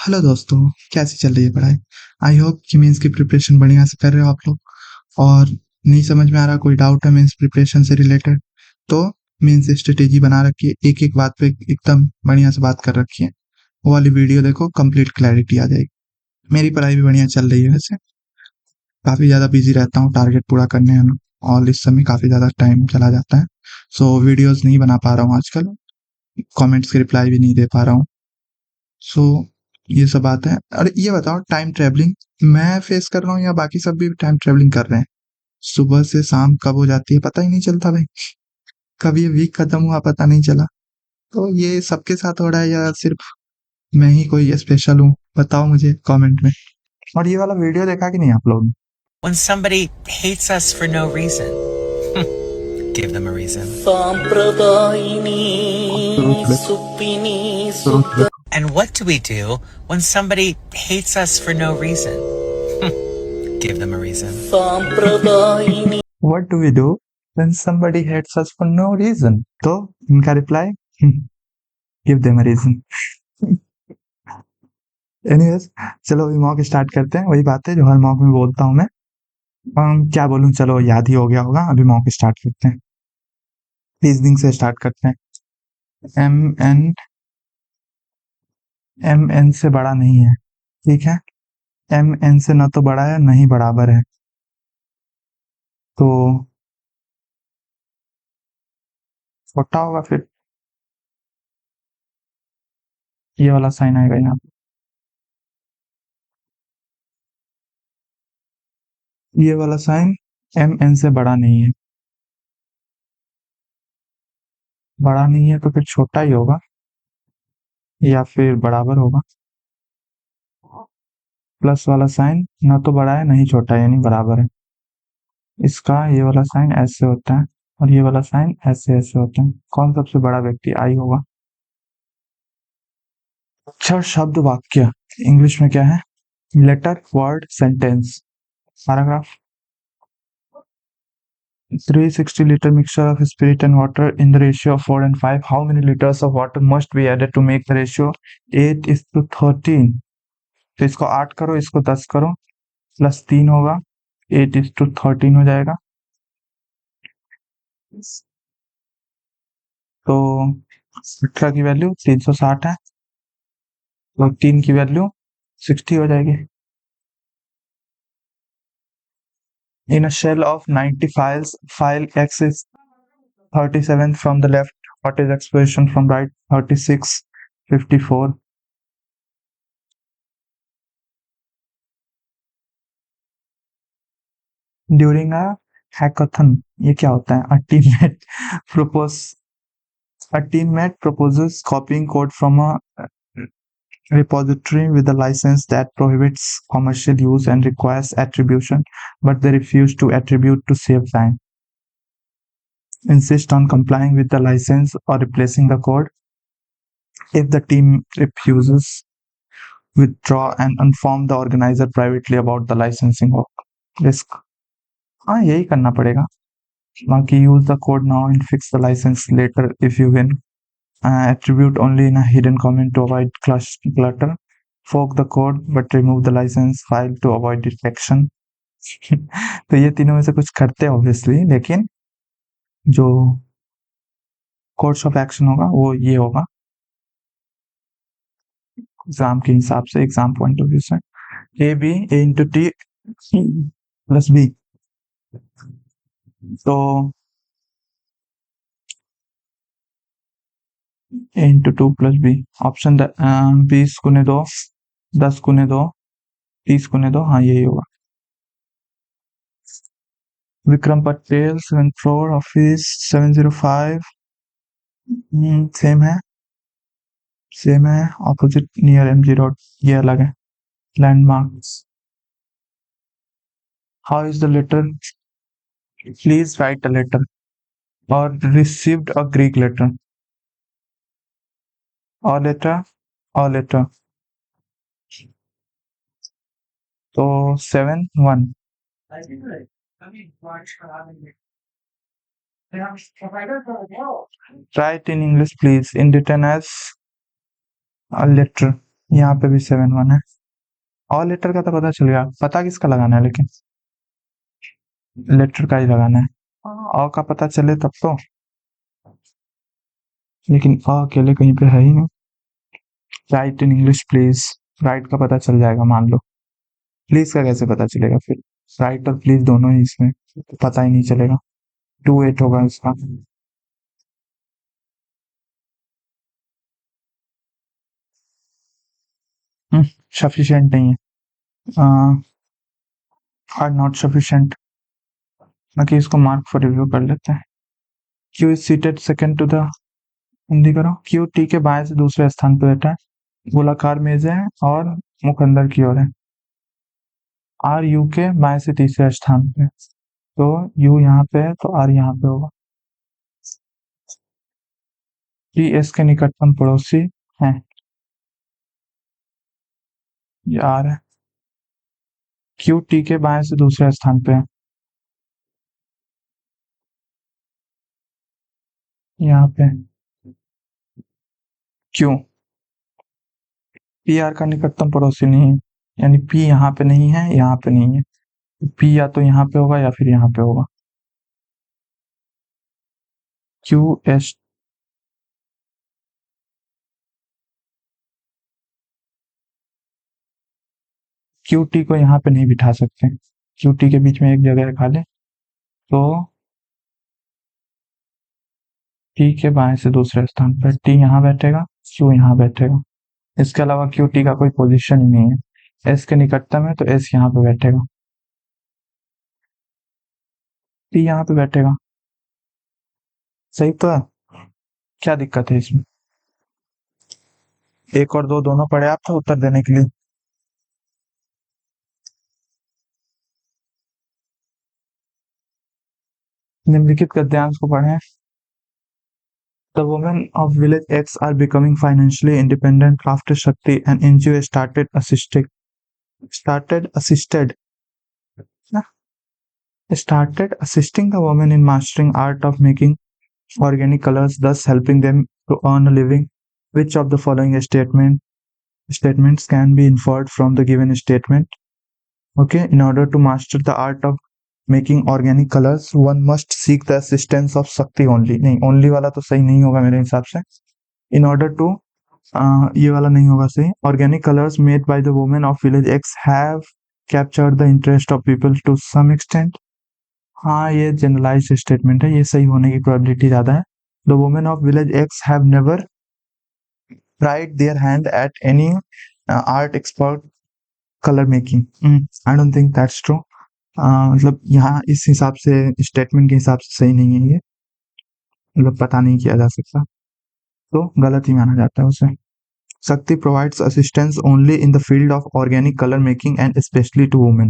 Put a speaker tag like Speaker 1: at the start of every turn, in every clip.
Speaker 1: Hello दोस्तों, कैसी चल रही है पढ़ाई? आई होप कि मेंस की प्रिपरेशन बढ़िया से कर रहे हो आप लोग। और नहीं समझ में आ रहा, कोई डाउट है मेंस प्रिपरेशन से रिलेटेड, तो मेंस स्ट्रेटेजी बना रखी है, एक एक बात पे एकदम बढ़िया से बात कर रखी है। वो वाली वीडियो देखो, कंप्लीट क्लैरिटी आ जाएगी। मेरी पढ़ाई भी बढ़िया चल रही है वैसे। काफ़ी ज़्यादा बिजी रहता हूँ टारगेट पूरा करने में, और इस समय काफ़ी ज़्यादा टाइम चला जाता है। सो वीडियोज़ नहीं बना पा रहा हूँ आजकल, कमेंट्स के रिप्लाई भी नहीं दे पा रहा हूँ। सो ये सब बात है। और ये बताओ, टाइम ट्रैवलिंग मैं फेस कर रहा हूँ या बाकी सब भी टाइम ट्रैवलिंग कर रहे हैं? सुबह से शाम कब हो जाती है पता ही नहीं चलता भाई। कब ये वीक खत्म हुआ पता नहीं चला। तो ये सबके साथ हो रहा है या सिर्फ मैं ही कोई स्पेशल हूँ? बताओ मुझे कमेंट में। और ये वाला वीडियो देखा कि नहीं आप लोग?
Speaker 2: When somebody hates us for no reason, give them a reason. And what do we do when somebody hates us for no reason? Give them a reason.
Speaker 1: What do we do when somebody hates us for no reason? तो इनका reply, give them a reason. Anyways, चलो अभी mock start करते हैं। वही बात है जो हर मॉक में बोलता हूँ मैं। क्या बोलूँ, चलो याद ही हो गया होगा। अभी मॉक स्टार्ट करते हैं, रीजनिंग से स्टार्ट करते हैं। एम एन से बड़ा नहीं है, ठीक है। एम एन से ना तो बड़ा है ना ही बराबर है, तो छोटा होगा फिर। ये वाला साइन आएगा यहाँ पे। ये वाला साइन एम एन से बड़ा नहीं है। बड़ा नहीं है तो फिर छोटा ही होगा या फिर बराबर होगा। प्लस वाला साइन ना तो बड़ा है ना ही छोटा है, यानी बराबर है। इसका ये वाला साइन ऐसे होता है और ये वाला साइन ऐसे ऐसे होता है। कौन सबसे बड़ा व्यक्ति? आई होगा। अक्षर शब्द वाक्य इंग्लिश में क्या है? Letter word sentence. Paragraph. 360 liter mixture of spirit and water in the ratio of 4 and 5. How many liters of water must be added to make the ratio 8:13? तो इसको 8 करो, इसको 10 करो, प्लस 3 होगा, 8:13 हो जाएगा। तो 18 की वैल्यू 360 है, तो 3 की वैल्यू 60 हो जाएगी। In a shell of 90 files, file X is 37th from the left. What is expression from right? 36, 54. During a hackathon, ये क्या होता है? A teammate proposes copying code from a repository with a license that prohibits commercial use and requires attribution, but they refuse to attribute to save time. Insist on complying with the license or replacing the code. If the team refuses, withdraw and inform the organizer privately about the licensing risk. हाँ, यही करना पड़ेगा। बाकी use the code now and fix the license later if you win. Attribute only in a hidden comment to avoid clutter. Fork the code but remove the license file to avoid detection. तो ये तीनों में से कुछ करते हैं obviously, लेकिन जो कोर्स ऑफ एक्शन होगा वो ये होगा एग्जाम के हिसाब से, एग्जाम पॉइंट ऑफ व्यू से। ए इंटू टी प्लस बी, तो ए इंटू 2 प्लस बी। ऑप्शन 20 गुने 2, 10 गुने 2, 30 गुने 2, हाँ यही होगा। विक्रम पटेल 74 ऑफिस 705, सेम है। ऑपोजिट नियर एमजी रोड, ये अलग है। Landmarks. How is the letter? Please write a letter और रिसीव्ड अ ग्रीक लेटर। और लेटर तो 7-1। Write in English please, in written as a letter. यहाँ पे भी 7 1 है। और लेटर का तो पता चल गया, पता किसका लगाना है लेकिन लेटर का ही लगाना है। अ का पता चले तब तो, लेकिन अकेले कहीं पे है ही नहीं। Right in English please, right का पता चल जाएगा मान लो, प्लीज का कैसे पता चलेगा फिर, राइट और प्लीज दोनों ही इसमें, तो पता ही नहीं चलेगा। 2 8 होगा इसका। सफिशिएंट नहीं है, आर नॉट सफिशिएंट, बाकी इसको मार्क फॉर रिव्यू कर लेते हैं। Q is seated second to the, Hindi करो, क्यू टी के बाएं से दूसरे स्थान पर बैठा है, गोलाकार मेज है और मुख अंदर की ओर है। आर यू के बाएं से तीसरे स्थान पे, तो यू यहाँ पे है तो आर यहाँ पे होगा। टी एस के निकटतम पड़ोसी है, ये आर है। क्यू टी के बाएं से दूसरे स्थान पे है, यहाँ पे। क्यों? पी आर का निकटतम पड़ोसी नहीं है, यानी पी यहाँ पे नहीं है, यहाँ पे नहीं है, पी या तो यहाँ पे होगा या फिर यहाँ पे होगा। क्यू एस, क्यू टी को यहाँ पे नहीं बिठा सकते, क्यू टी के बीच में एक जगह रखा ले, तो टी के बाएं से दूसरे स्थान पर टी यहाँ बैठेगा, क्यू यहाँ बैठेगा। इसके अलावा क्यू टी का कोई पोजीशन ही नहीं है, एस के निकटतम है तो एस यहाँ पे बैठेगा, टी यहाँ पे बैठेगा। सही तो है, क्या दिक्कत है इसमें? एक और दो दोनों पर्याप्त है उत्तर देने के लिए। निम्नलिखित गद्यांश को पढ़ें। The women of village X are becoming financially independent after Shakti and NGO assisted started assisting the women in mastering art of making organic colors, thus helping them to earn a living. Which of the following statements can be inferred from the given statement? Okay, in order to master the art of making organic colors, one must seek the assistance of Shakti only. नहीं, only वाला तो सही नहीं होगा मेरे हिसाब से। In order to ये वाला नहीं होगा सही। Organic colors made by the women of village X have captured the interest of people to some extent. हाँ, ये जनरलाइज्ड स्टेटमेंट है, ये सही होने की प्रोबेबिलिटी ज्यादा है। The women of village X have never tried their hand at any art expert color making. I don't think that's true. मतलब यहाँ इस हिसाब से स्टेटमेंट के हिसाब से सही नहीं है ये, मतलब पता नहीं किया जा सकता, तो गलत ही माना जाता है उसे। Shakti provides assistance only in the field of organic color making and especially to women.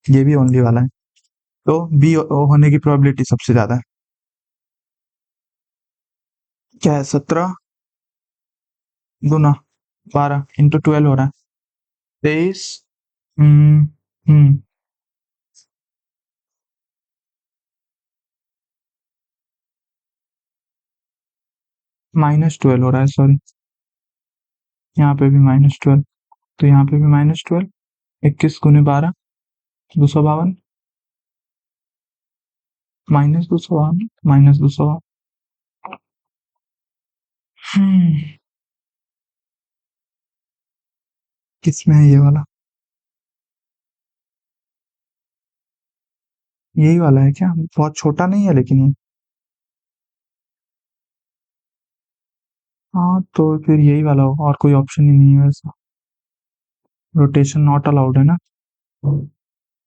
Speaker 1: ये भी ओनली वाला है, तो बी होने की प्रोबेबिलिटी सबसे ज्यादा है। क्या है? 17 गुना 12 इंटू 12 हो रहा है 23। -12 हो रहा है, सॉरी, यहाँ पे भी -12, तो यहाँ पे भी -12। 21 गुने 12 252, -252 किसमें है ये वाला? यही वाला है क्या? बहुत छोटा नहीं है लेकिन ये, हाँ तो फिर यही वाला होगा, और कोई ऑप्शन ही नहीं है वैसा। रोटेशन नॉट अलाउड है ना?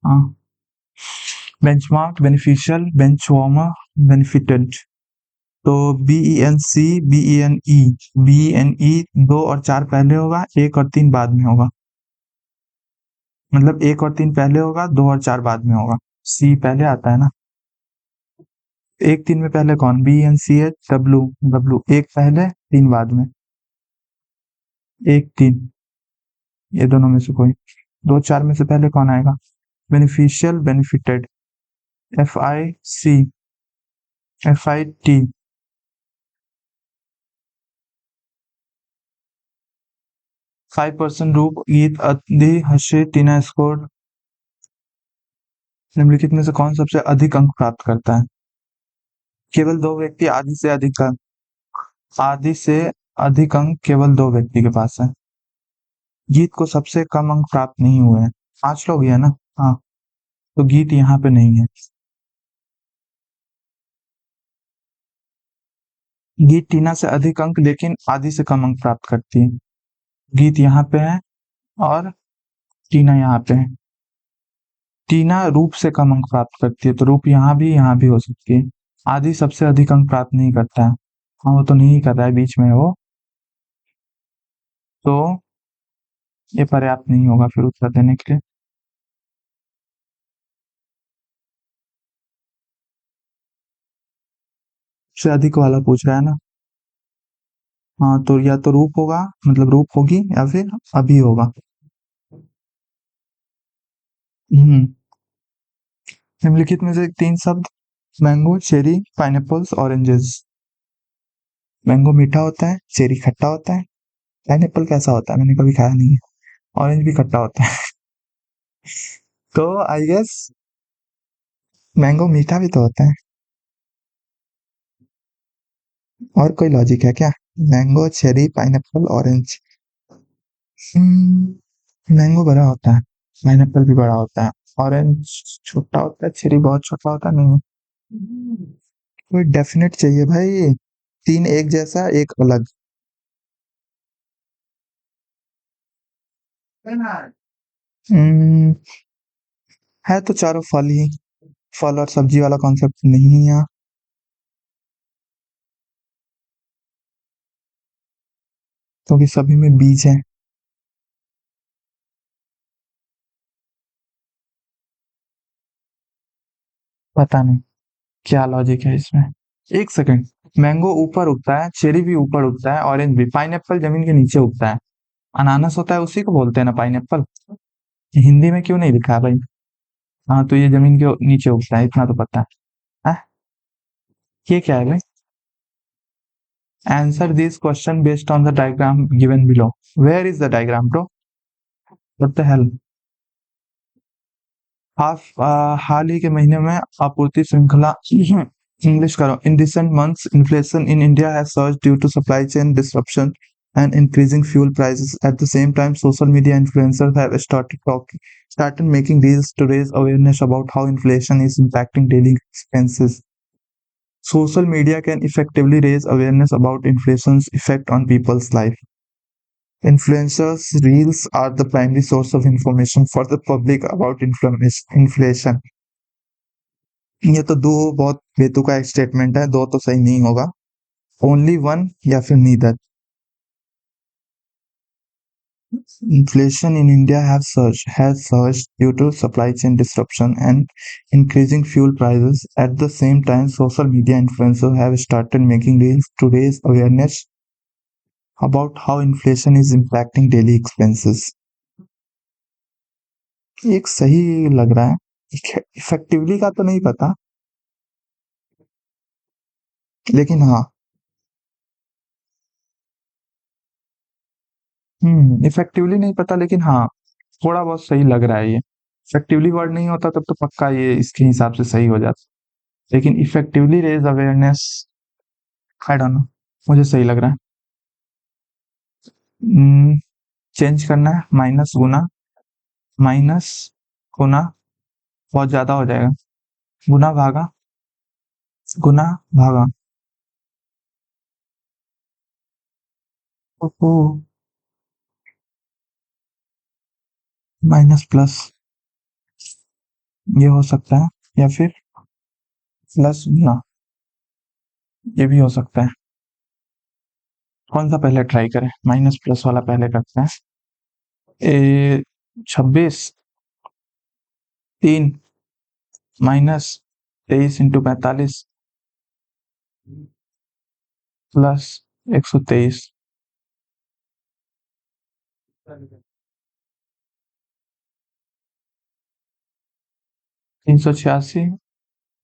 Speaker 1: हाँ। Benchmark, beneficial, bench warmer, benefited, तो BENC, BENE 2 और 4 पहले होगा, 1 और 3 बाद में होगा, मतलब 1 और 3 पहले होगा, 2 और 4 बाद में होगा, सी पहले आता है ना। 1 3 में पहले कौन? BENCH, W 1 पहले 3 बाद में, 1 3 ये दोनों में से कोई, 2 4 में से पहले कौन आएगा? बेनिफिशियल, बेनिफिटेड, FIC, FIT, 5% रूप ईद अति हर्षे टीना स्कोर निम्नलिखित में से कौन सबसे अधिक अंक प्राप्त करता है? केवल 2 व्यक्ति आधी से अधिक अंक केवल 2 व्यक्ति के पास है। गीत को सबसे कम अंक प्राप्त नहीं हुए हैं। 5 लोग ही है ना? हाँ, तो गीत यहाँ पे नहीं है। गीत टीना से अधिक अंक लेकिन आधी से कम अंक प्राप्त करती है। गीत यहाँ पे है और टीना यहाँ पे है। टीना रूप से कम अंक प्राप्त करती है, तो रूप यहाँ भी हो सकती है। आदि सबसे अधिक अंक प्राप्त नहीं करता है। हाँ, वो तो नहीं कर रहा है, बीच में है वो। तो ये पर्याप्त नहीं होगा फिर उत्तर देने के लिए। सबसे अधिक वाला पूछ रहा है ना? हाँ, तो या तो रूप होगा, मतलब रूप होगी, या फिर अभी होगा। हम्म निम्नलिखित में से 3 शब्द। Mango, cherry, pineapples, oranges. Mango मीठा होता है, चेरी खट्टा होता है, पाइनएप्पल कैसा होता है मैंने कभी खाया नहीं है, ऑरेंज भी खट्टा होता है। तो आई गेस मैंगो मीठा भी तो होता है। और कोई लॉजिक है क्या? Mango, cherry, pineapple, orange. Mango बड़ा होता है, पाइनएप्पल भी बड़ा होता है, ऑरेंज छोटा होता है, चेरी बहुत छोटा होता है। नहीं, कोई डेफिनेट चाहिए भाई। 3 एक जैसा, एक अलग। हम्म, है तो चारों फल ही। फल और सब्जी वाला कॉन्सेप्ट नहीं है यहाँ, क्योंकि सभी में बीज है। पता नहीं क्या लॉजिक है इसमें। एक सेकंड, मैंगो ऊपर उगता है, चेरी भी ऊपर उगता है, ऑरेंज भी, पाइनएप्पल जमीन के नीचे उगता है। अनानास होता है, उसी को बोलते हैं ना पाइनएप्पल। हिंदी में क्यों नहीं लिखा है भाई? हाँ, तो ये जमीन के नीचे उगता है, इतना तो पता है। हाँ, ये क्या है भाई? Answer this question based on the diagram given below. Where is the diagram bro? What the hell? हाल ही के महीने में आपूर्ति श्रृंखला इंग्लिश करो। In recent months inflation in India has surged due to supply chain disruption and increasing fuel prices. At the same time, social media influencers have started making reels to raise awareness about how inflation is impacting daily expenses. Social media can effectively raise awareness about inflation's effect on people's life. Influencers' reels are the primary source of information for the public about inflation. ये तो दो बहुत बेतुका एक statement है, दो तो सही नहीं होगा। ओनली वन या फिर neither. Inflation in India has surged due to supply chain disruption and increasing fuel prices. At the same time, social media influencers have started making reels to raise awareness about how inflation is impacting daily expenses. एक सही लग रहा है, effectively का तो नहीं पता, लेकिन हाँ, इफेक्टिवली नहीं पता, लेकिन हाँ, थोड़ा बहुत सही लग रहा है ये। इफेक्टिवली वर्ड नहीं होता तब तो पक्का ये इसके हिसाब से सही हो जाता, लेकिन effectively raise awareness, I don't know, मुझे सही लग रहा है। चेंज करना है, माइनस गुना बहुत ज्यादा हो जाएगा, गुना भागा, गुना भागा। ओहो, माइनस प्लस ये हो सकता है, या फिर प्लस गुना ये भी हो सकता है। कौन सा पहले ट्राई करें? माइनस प्लस वाला पहले करते हैं। 26 3 माइनस 23 इंटू 45 प्लस 123। 386।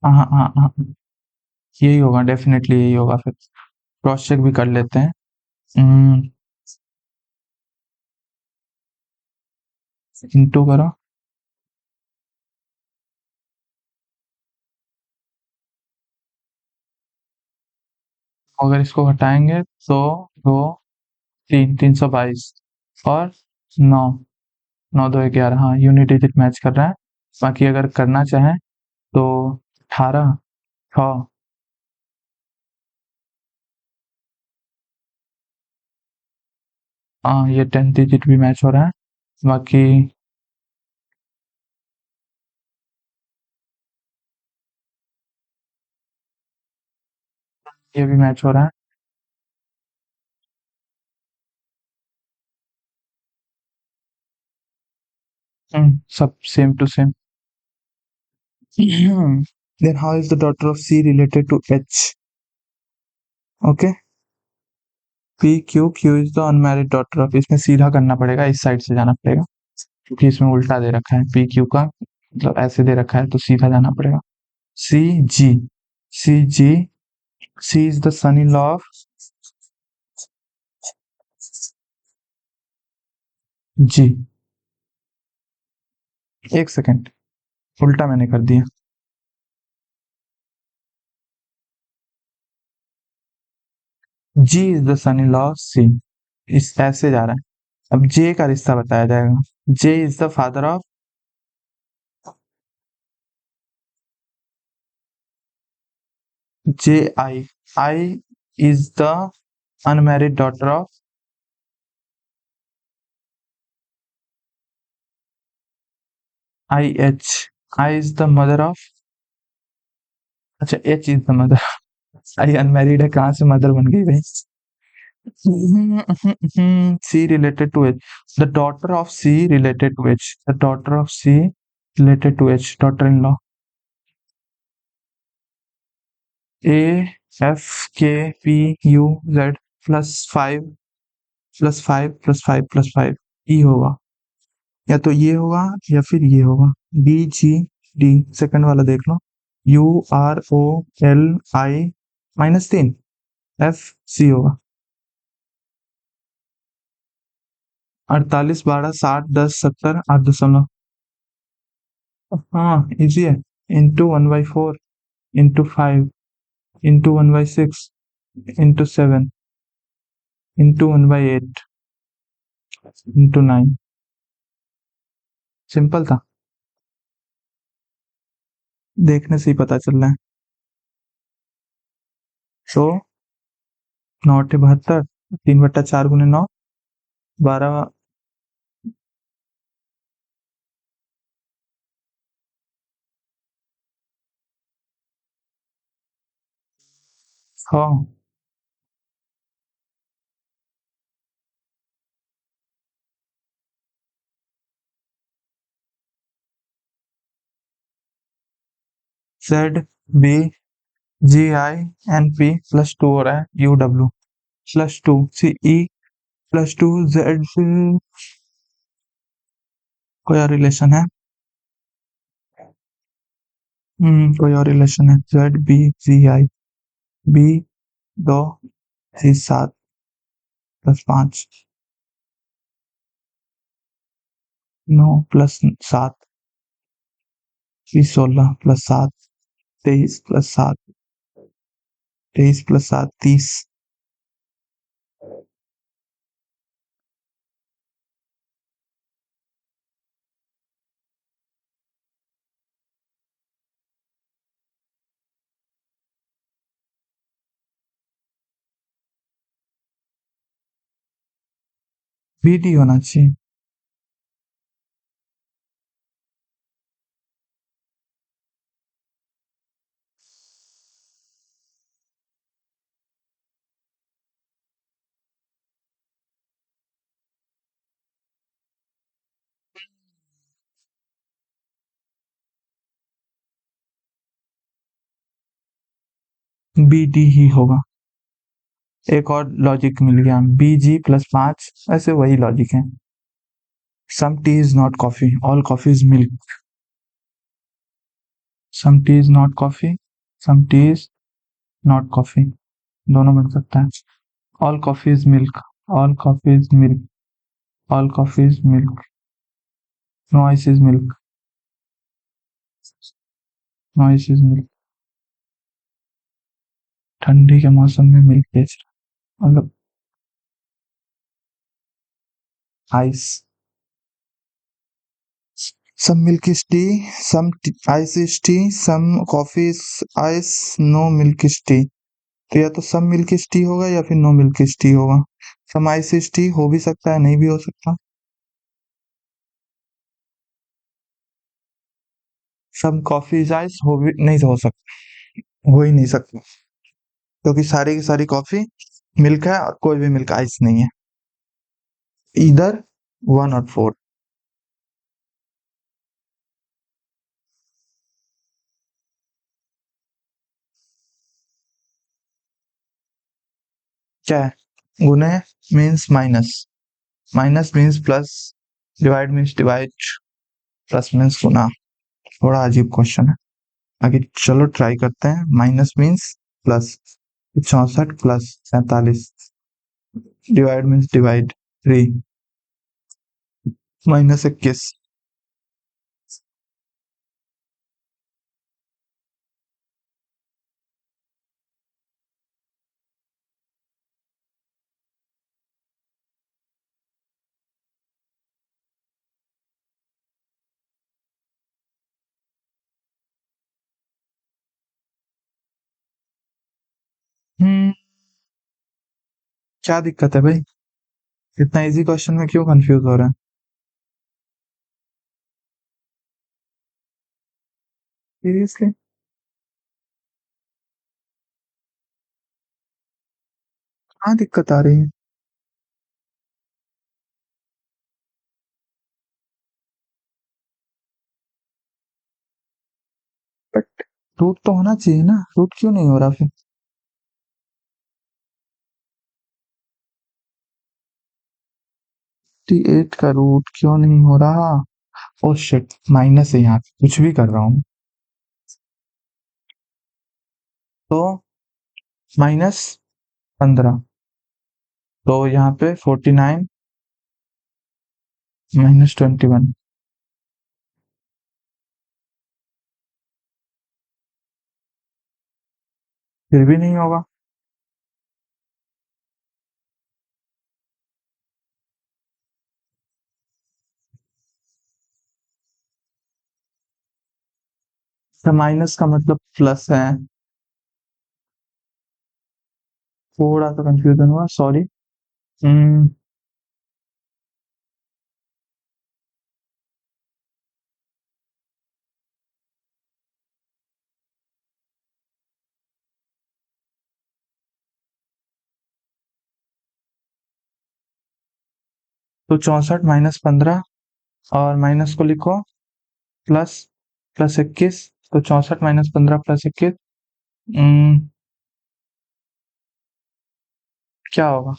Speaker 1: हाँ हाँ हाँ हाँ, यही होगा, डेफिनेटली यही होगा। फिर क्रॉस चेक भी कर लेते हैं। इंटू करो, अगर इसको हटाएंगे तो दो तीन 322 और 9, 9 2 11, हाँ यूनिट डिजिट मैच कर रहा है। बाकी अगर करना चाहें तो 18 6, हाँ ये 10 डिजिट भी मैच हो रहा है। बाकी ये भी मैच हो रहा है। सब same to same. Then how is the daughter of C related to H? Okay. P Q Q is the unmarried daughter of, इसमें सीधा करना पड़ेगा, इस साइड से जाना पड़ेगा क्योंकि इसमें उल्टा दे रखा है P Q का, मतलब ऐसे दे रखा है तो सीधा जाना पड़ेगा। C G, C G, C is the son-in-law of G। एक सेकेंड, उल्टा मैंने कर दिया। G is the son-in-law of C, इस ऐसे जा रहा है। अब J का रिश्ता बताया जाएगा। J is the father of J I, I is the unmarried daughter of I H, I is the mother of, अच्छा H is the mother, I unmarried है, कहाँ से मदर बन गई भाई। C related to H, the daughter of C related to H, the daughter of C related to H, daughter-in-law। A F K P U Z plus 5 plus 5 plus 5 plus 5 E होगा, या तो ये होगा या फिर ये होगा। बी जी डी, सेकंड वाला देख लो। U R O L I -3 F C होगा। 48 12 60 10 70 8 दशमलव, हाँ इजी है। Into 1/4 into 5 into 1/6 into 7 into 1/8 into 9, simple था, देखने से ही पता चल रहा है। तो 9 × 72, 3/4 × 9 12, हाँ Z B G I N P +2 हो रहा है U W +2 C E +2 Z से कोई और रिलेशन है। कोई और रिलेशन है। Z B G I, B 2 C 7 +5 9 +7 C 16 +7 23 +7 23 +7 30। B D होना चाहिए। बी डी ही होगा। एक और लॉजिक मिल गया, बी जी +5, ऐसे वही लॉजिक है। Some tea is not coffee, all coffee is milk. Some tea is not coffee, some tea is not coffee, दोनों बन सकता है। All coffee is milk, all coffee is milk, all coffee is milk. No ice is milk, no ice is milk. ठंडी के मौसम में milk बेच रहा मतलब ice. Some milk is tea, some ice is tea, some coffee is ice, no milk is T. तो या तो सम मिल्क इज टी होगा या फिर नो मिल्क इज टी होगा। सम आइस इज टी हो भी सकता है, नहीं भी हो सकता। सम कॉफी इज आइस हो भी नहीं हो सकता, हो ही नहीं सकता, क्योंकि सारी की सारी कॉफी मिल्क है और कोई भी मिल्क आइस नहीं है। इधर वन और फोर। क्या है? गुने means minus, minus means plus, divide means divide, plus means गुना। थोड़ा अजीब क्वेश्चन है। आगे चलो ट्राई करते हैं। Minus means plus, 64 plus 47, divide means divide 3, -21। हम्म, क्या दिक्कत है भाई? इतना इजी क्वेश्चन में क्यों कंफ्यूज हो रहा है? सीरियसली? कहाँ दिक्कत आ रही है? बट रूट तो होना चाहिए ना, रूट क्यों नहीं हो रहा फिर? 58 का रूट क्यों नहीं हो रहा? ओ शिट, माइनस है यहाँ पे, कुछ भी कर रहा हूँ तो। -15, तो यहाँ पे 49 -21, फिर भी नहीं होगा। तो माइनस का मतलब प्लस है। थोड़ा सा कंफ्यूजन हुआ, सॉरी। हम्म, तो 64 -15 और माइनस को लिखो प्लस, +21, तो 64 -15 +21, क्या होगा?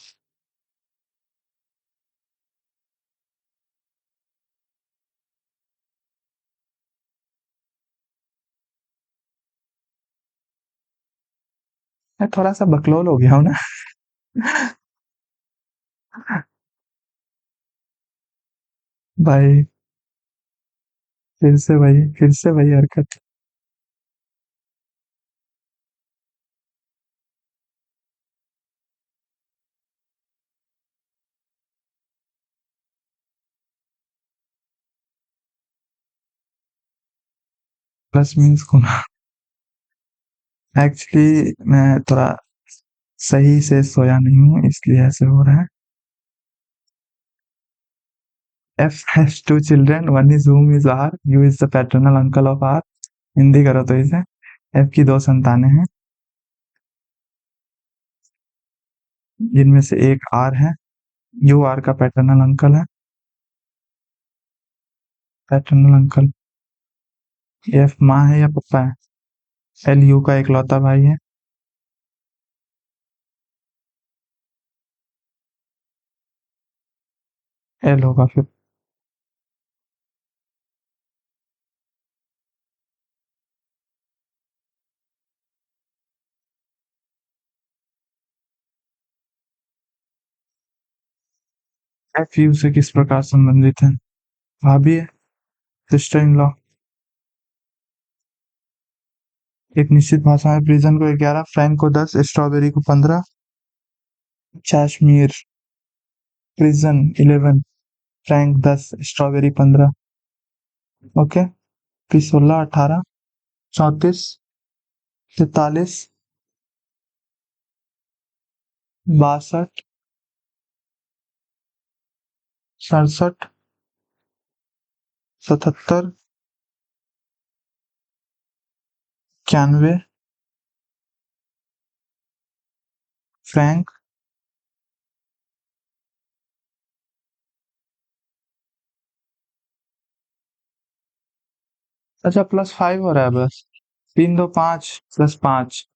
Speaker 1: मैं थोड़ा सा बकलोल हो गया हूँ ना। भाई, फिर से वही हरकत। प्लस मीन्स गुना। एक्चुअली मैं थोड़ा सही से सोया नहीं हूँ, इसलिए ऐसे हो रहा है। F has two children, one is whom is R, U is the paternal uncle of R। Hindi करो तो इसे। F की 2 संतानें हैं, जिनमें से एक R है, U R का पैटर्नल अंकल है। पैटर्नल अंकल, F माँ है या पापा है? L U का इकलौता भाई है। L होगा फिर। F U से किस प्रकार संबंधित है? भाभी है। Sister in law. एक निश्चित भाषा में प्रिजन को 11, फ्रैंक को 10, स्ट्रॉबेरी को 15, चाशमीर प्रिजन 11, फ्रैंक 10, स्ट्रॉबेरी 15। ओके, फिर 16, 18, 34, 43, 62, 67, 77, 91, फ्रैंक, अच्छा +5 हो रहा है बस। 3 2 5 +5,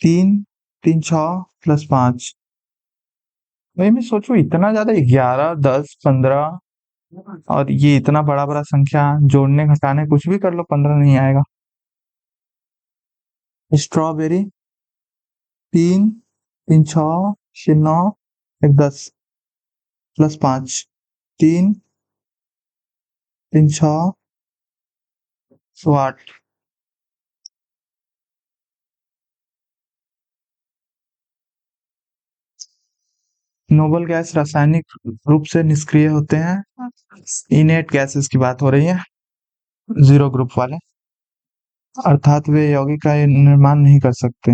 Speaker 1: 3 3 6 +5। वही मैं सोचूं इतना ज्यादा, 11 10 15, और ये इतना बड़ा बड़ा संख्या जोड़ने घटाने कुछ भी कर लो 15 नहीं आएगा। स्ट्रॉबेरी 3 3 6 9 1 10 +5, 3 3 6 8। नोबल गैस रासायनिक रूप से निष्क्रिय होते हैं। इनेट गैसेस की बात हो रही है, 0 ग्रुप वाले, अर्थात वे यौगिक का निर्माण नहीं कर सकते।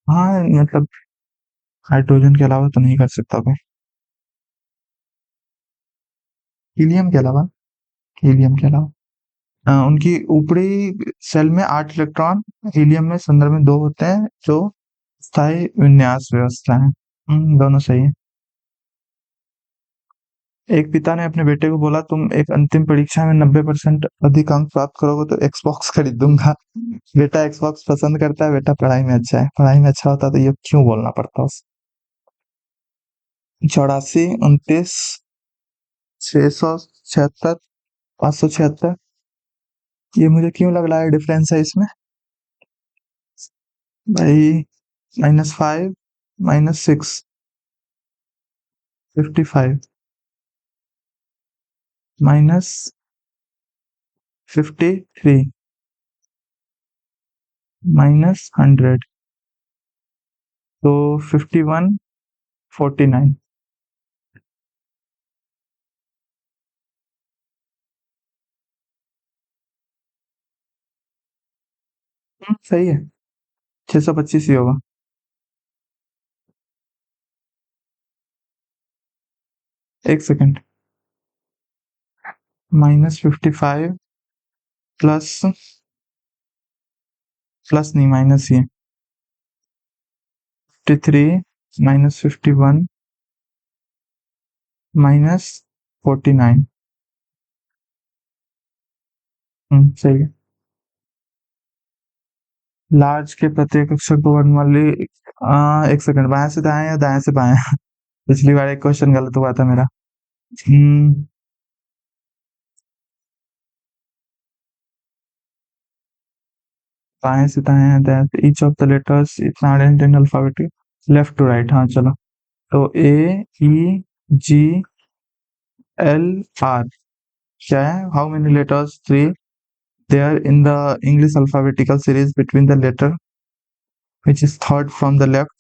Speaker 1: हाँ मतलब हाइड्रोजन के अलावा तो नहीं कर सकता कोई। हीलियम के अलावा, हीलियम के अलावा उनकी ऊपरी शेल में 8 इलेक्ट्रॉन, हीलियम में संदर्भ में 2 होते हैं, जो स्थायी विन्यास व्यवस्था है। दोनों सही है। एक पिता ने अपने बेटे को बोला, तुम एक अंतिम परीक्षा में 90% अधिक अंक प्राप्त करोगे तो एक्सबॉक्स खरीद दूंगा। बेटा एक्सबॉक्स पसंद करता है, बेटा पढ़ाई में अच्छा है, पढ़ाई में अच्छा होता तो ये क्यों बोलना पड़ता उसे। 84, 29, 676, 576। ये मुझे क्यों लग रहा है डिफरेंस है इसमें भाई। -5 -6 55 -53 -100, तो 51 49। सही है, 625 ही होगा। एक सेकंड, -55 प्लस, प्लस नहीं माइनस ही है, 53 -51 -49। सही है। लार्ज के प्रत्येक अक्षर को वर्णमाली, एक सेकंड, बाएं से दाएं या दाएं से बाएं। पिछली बार एक क्वेश्चन गलत हुआ था मेरा। हम्म, बाएं से दाएं या दाएं से, ईच ऑफ द लेटर्स इतना इन अल्फाबेटिक, लेफ्ट टू राइट, हाँ चलो। तो AEGLR क्या है, how many letters 3 there in the English alphabetical series between the letter which is third from the left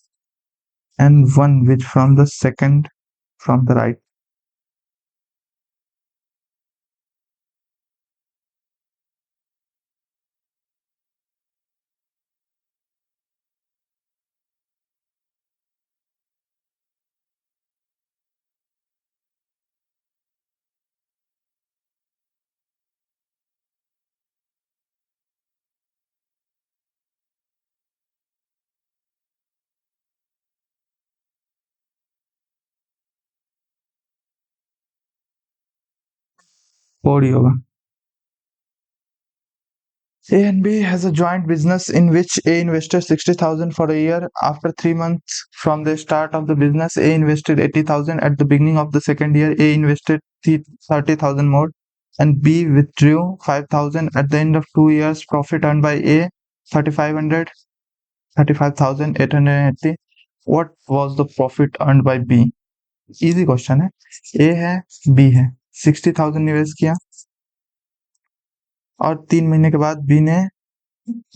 Speaker 1: and one which from the second from the right। और ही होगा। A and B has a joint business in which A invested 60,000 for a year. After 3 months from the start of the business, A invested 80,000. At the beginning of the second year, A invested 30,000 more, and B withdrew 5,000. At the end of 2 years, profit earned by A 3,500, 35,880. What was the profit earned by B? Easy question है। ए है, B है, 60,000 निवेश किया, और 3 महीने के बाद B ने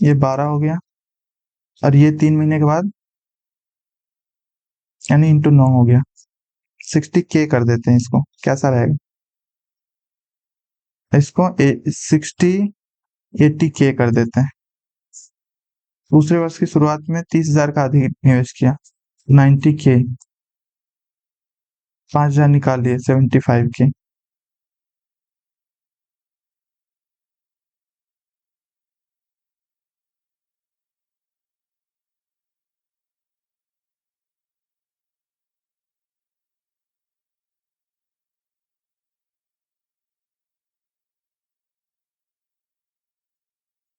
Speaker 1: ये 12 हो गया और ये 3 महीने के बाद यानी इंटू 9 हो गया। 60k कर देते हैं इसको, कैसा रहेगा? इसको 80k कर देते हैं। दूसरे वर्ष की शुरुआत में 30,000 का अधिक निवेश किया, 90k, 5,000 निकाल लिए, 75k।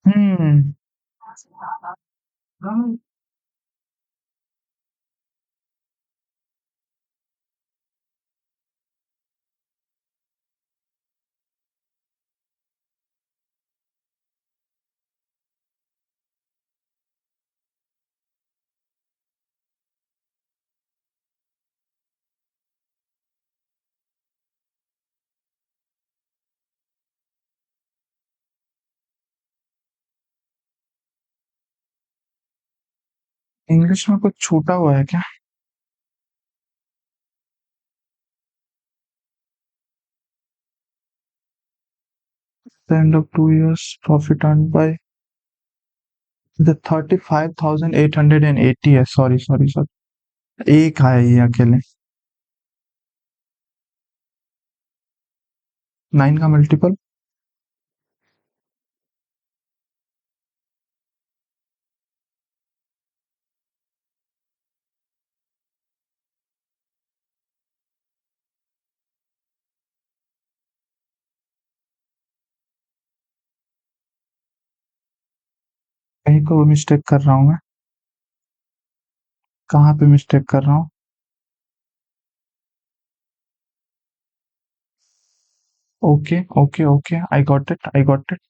Speaker 1: हम्म। इंग्लिश में कुछ छूटा हुआ है क्या? The end of 2 years, profit earned by the 35,880 है। सॉरी सॉरी सॉरी, एक है ये अकेले। 9 का मल्टीपल कहीं को मिस्टेक कर रहा हूँ मैं? कहाँ पे मिस्टेक कर रहा हूँ? Okay okay okay, I got it, I got it.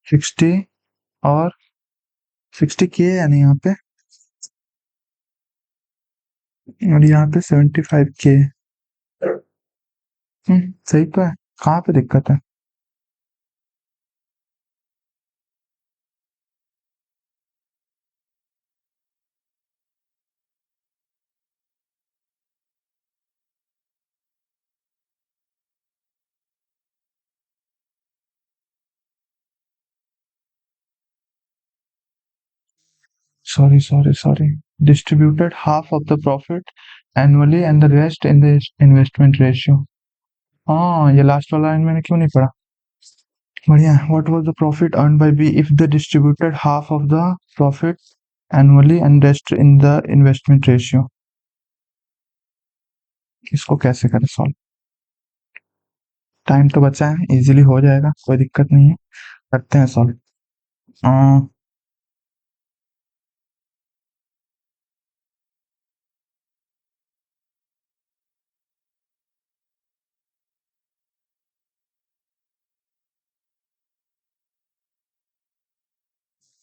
Speaker 1: 60 और 60k यानी यहाँ पे, और यहाँ पे 75k। सही तो है। कहाँ पे दिक्कत है? Sorry sorry sorry, distributed half of the profit annually and the rest in the investment ratio. हाँ, ये लास्ट वाला लाइन मैंने क्यों नहीं पढ़ा? बढ़िया। What was the profit earn by B if the distributed half of the profit annually and rest in the investment ratio? इसको कैसे करें सॉल्व? टाइम तो बचा है, इजीली हो जाएगा, कोई दिक्कत नहीं है। करते हैं सॉल्व।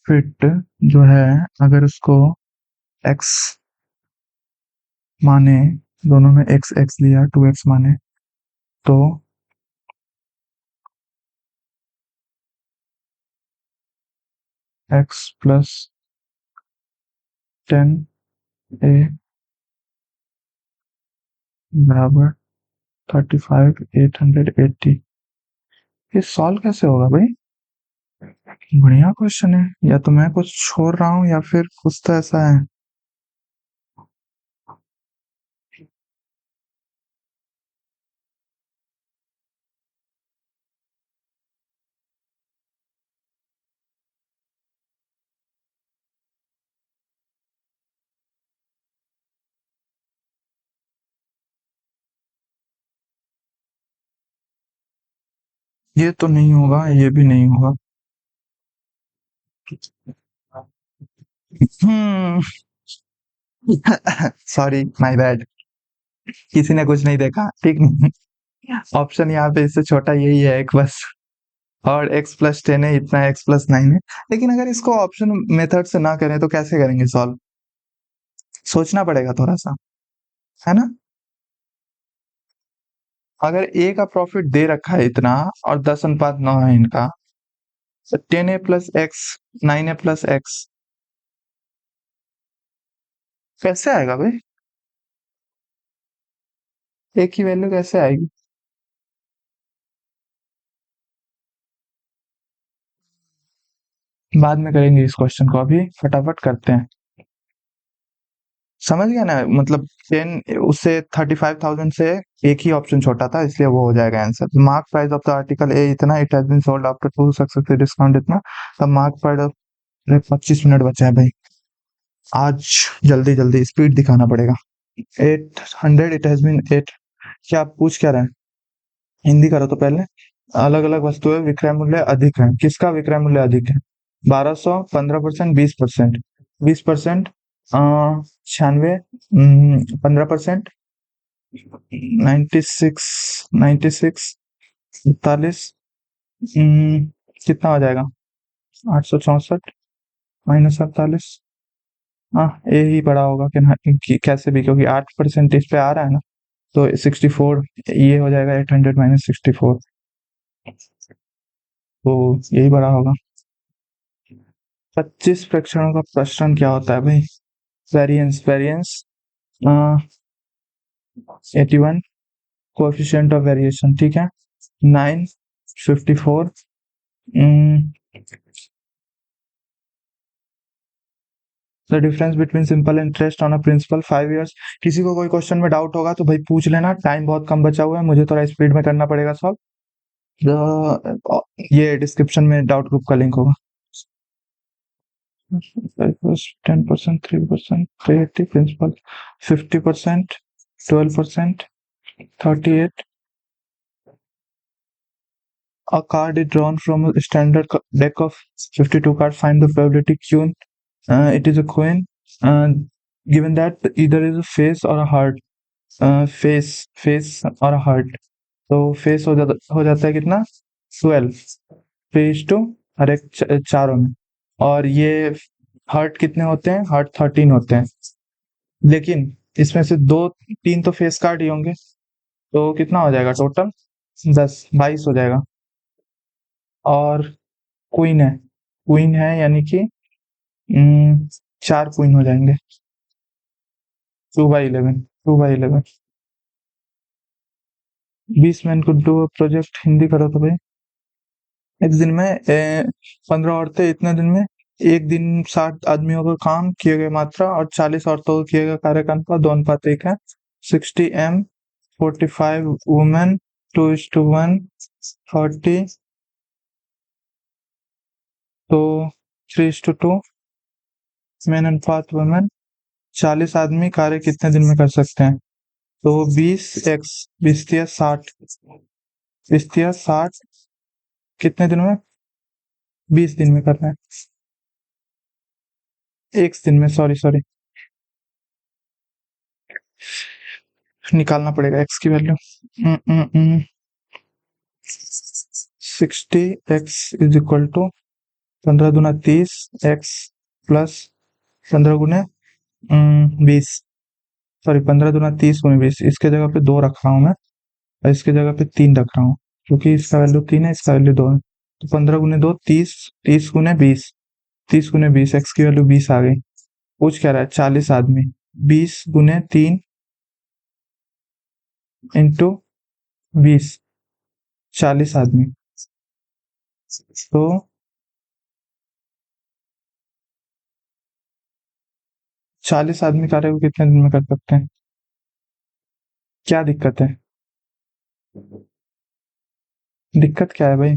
Speaker 1: फिट जो है, अगर उसको एक्स माने, दोनों में एक्स एक्स लिया, 2x माने, तो एक्स प्लस 10a बराबर 35,880। ये सॉल्व कैसे होगा भाई? बढ़िया क्वेश्चन है। या तो मैं कुछ छोड़ रहा हूँ या फिर कुछ तो ऐसा है। ये तो नहीं होगा, ये भी नहीं होगा। हम्म। Sorry, my bad. किसी ने कुछ नहीं देखा, ठीक नहीं। ऑप्शन यहाँ पे इससे छोटा यही है एक बस। और x प्लस 10 है, इतना x प्लस 9 है। लेकिन अगर इसको ऑप्शन मेथड से ना करें तो कैसे करेंगे सॉल्व? सोचना पड़ेगा थोड़ा सा, है ना? अगर ए का प्रॉफिट दे रखा है इतना और 10:9 है इनका, तो 10a plus x 9a plus x कैसे आएगा भाई? ए की वैल्यू कैसे आएगी? बाद में करेंगे इस क्वेश्चन को, अभी फटाफट करते हैं। समझ गया ना, मतलब 10 उससे 35,000 से एक ही ऑप्शन छोटा था, इसलिए वो हो जाएगा answer. Mark price of the article a इतना, it has been sold after 2 successive discount इतना, तब मार्क प्राइस ऑफ 25 मिनट बचा है भाई। आज जल्दी जल्दी स्पीड दिखाना पड़ेगा। 800 इट हैज बीन 8। क्या आप पूछ क्या रहे हैं? हिंदी करो तो पहले। अलग अलग वस्तुएं विक्रय मूल्य अधिक है, किसका विक्रय मूल्य अधिक है? 1200, 15%, 20%। 20%, 96, 15%, 96, 96, 41, कितना हो जाएगा? 864 -48। हाँ, ये ही बड़ा होगा कि ना, कैसे भी, क्योंकि 8% इस पे आ रहा है ना, तो 64 ये हो जाएगा। 800 -64, तो यही बड़ा होगा। 25 प्रेक्षणों का प्रश्न क्या होता है भाई? Variance, variance 81, coefficient of variation, ठीक है। 9, 54, the difference between simple interest on a principal 5 years. किसी को कोई क्वेश्चन में डाउट होगा तो भाई पूछ लेना, टाइम बहुत कम बचा हुआ है, मुझे थोड़ा स्पीड में करना पड़ेगा सब। ये डिस्क्रिप्शन में डाउट ग्रुप का लिंक होगा। 10%, 3%, 380 principal, 50%, 12%, 38। A card is drawn from a standard deck of 52 cards. Find the probability queen. It is a coin. Given that either is a face or a heart. face और heart, तो face हो जाता है कितना? 12 3:, हर एक चारों में। और ये हार्ट कितने होते हैं? हार्ट 13 होते हैं, लेकिन इसमें से 2-3 तो फेस कार्ड ही होंगे, तो कितना हो जाएगा टोटल? 10, 22 हो जाएगा। और क्वीन है यानी कि 4 क्वीन हो जाएंगे। 2/11, 2/11। 20 man could do project, Hindi करो तो भाई। एक दिन में 15 औरतें, इतने दिन में एक दिन 60 आदमियों का काम किए गए मात्रा और 40 औरतों को किए गए कार्य का अनुपात 2:1 है। 60 M, 45 वुमेन, 2:1, 40, तो 3:2 मेन अनुपात वुमेन। 40 आदमी कार्य कितने दिन में कर सकते हैं? तो 20x 20×60, 20×60 कितने दिन में? 20 दिन में करना है। एक दिन में, सॉरी सॉरी, निकालना पड़ेगा एक्स की value. 60x is equal to 15×2 = 30, x plus 15×20, sorry 15×30 × 20। इसके जगह पे 2 रख रहा हूँ मैं, और इसके जगह पे 3 रख रहा हूँ, क्योंकि इसका वैल्यू 3 है, इसका वैल्यू 2 है। तो 15×2 30, 30×20, 30×20, एक्स की वैल्यू 20 आ गई। पूछ क्या रहा है? 40 आदमी, 20×3 इंटू 20, 40 आदमी, तो 40 आदमी कार्य को कितने दिन में कर सकते हैं? क्या दिक्कत है? दिक्कत क्या है भाई?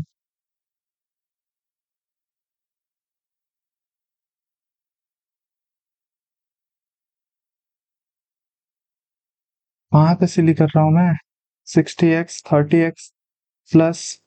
Speaker 1: वहां पे सिली कर रहा हूं मैं। 60x 30x प्लस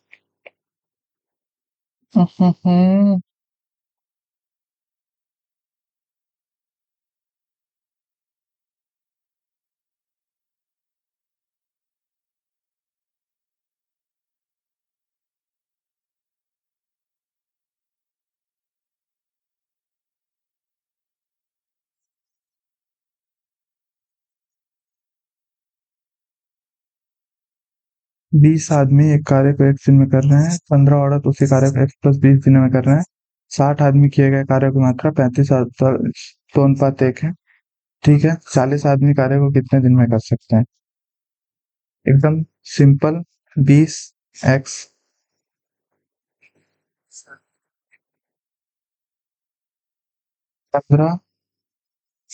Speaker 1: 20 आदमी एक कार्य को 1 दिन में कर रहे हैं, 15 औरत उसी कार्य को 1 + 20 दिनों में कर रहे हैं। 60 आदमी किए गए कार्य की मात्रा 35 तो अनुपात 1 है। ठीक है, 40 आदमी कार्य को कितने दिन में कर सकते हैं? एकदम सिंपल। 20 x 15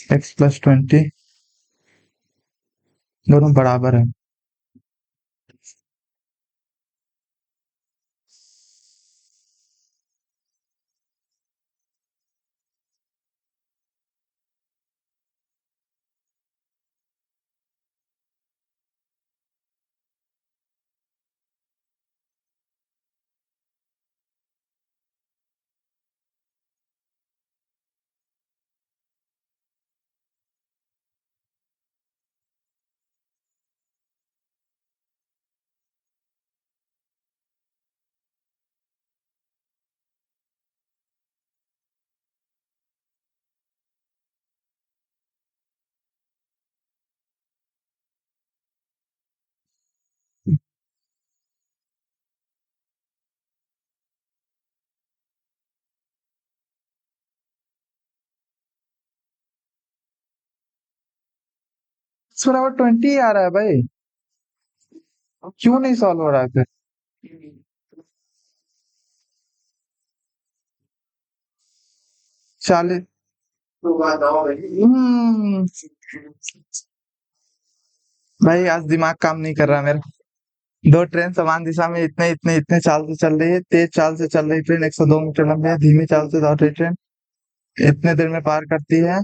Speaker 1: x + 20 दोनों बराबर है। x बराबर 20 आ रहा है भाई। क्यों नहीं सॉल्व हो रहा है फिर? 40। भाई आज दिमाग काम नहीं कर रहा मेरा। दो ट्रेन समान दिशा में इतने इतने इतने चाल से चल रही है। तेज चाल से चल रही ट्रेन 102 मीटर लंबी है। धीमी चाल से दौड़ रही ट्रेन इतने देर में पार करती है।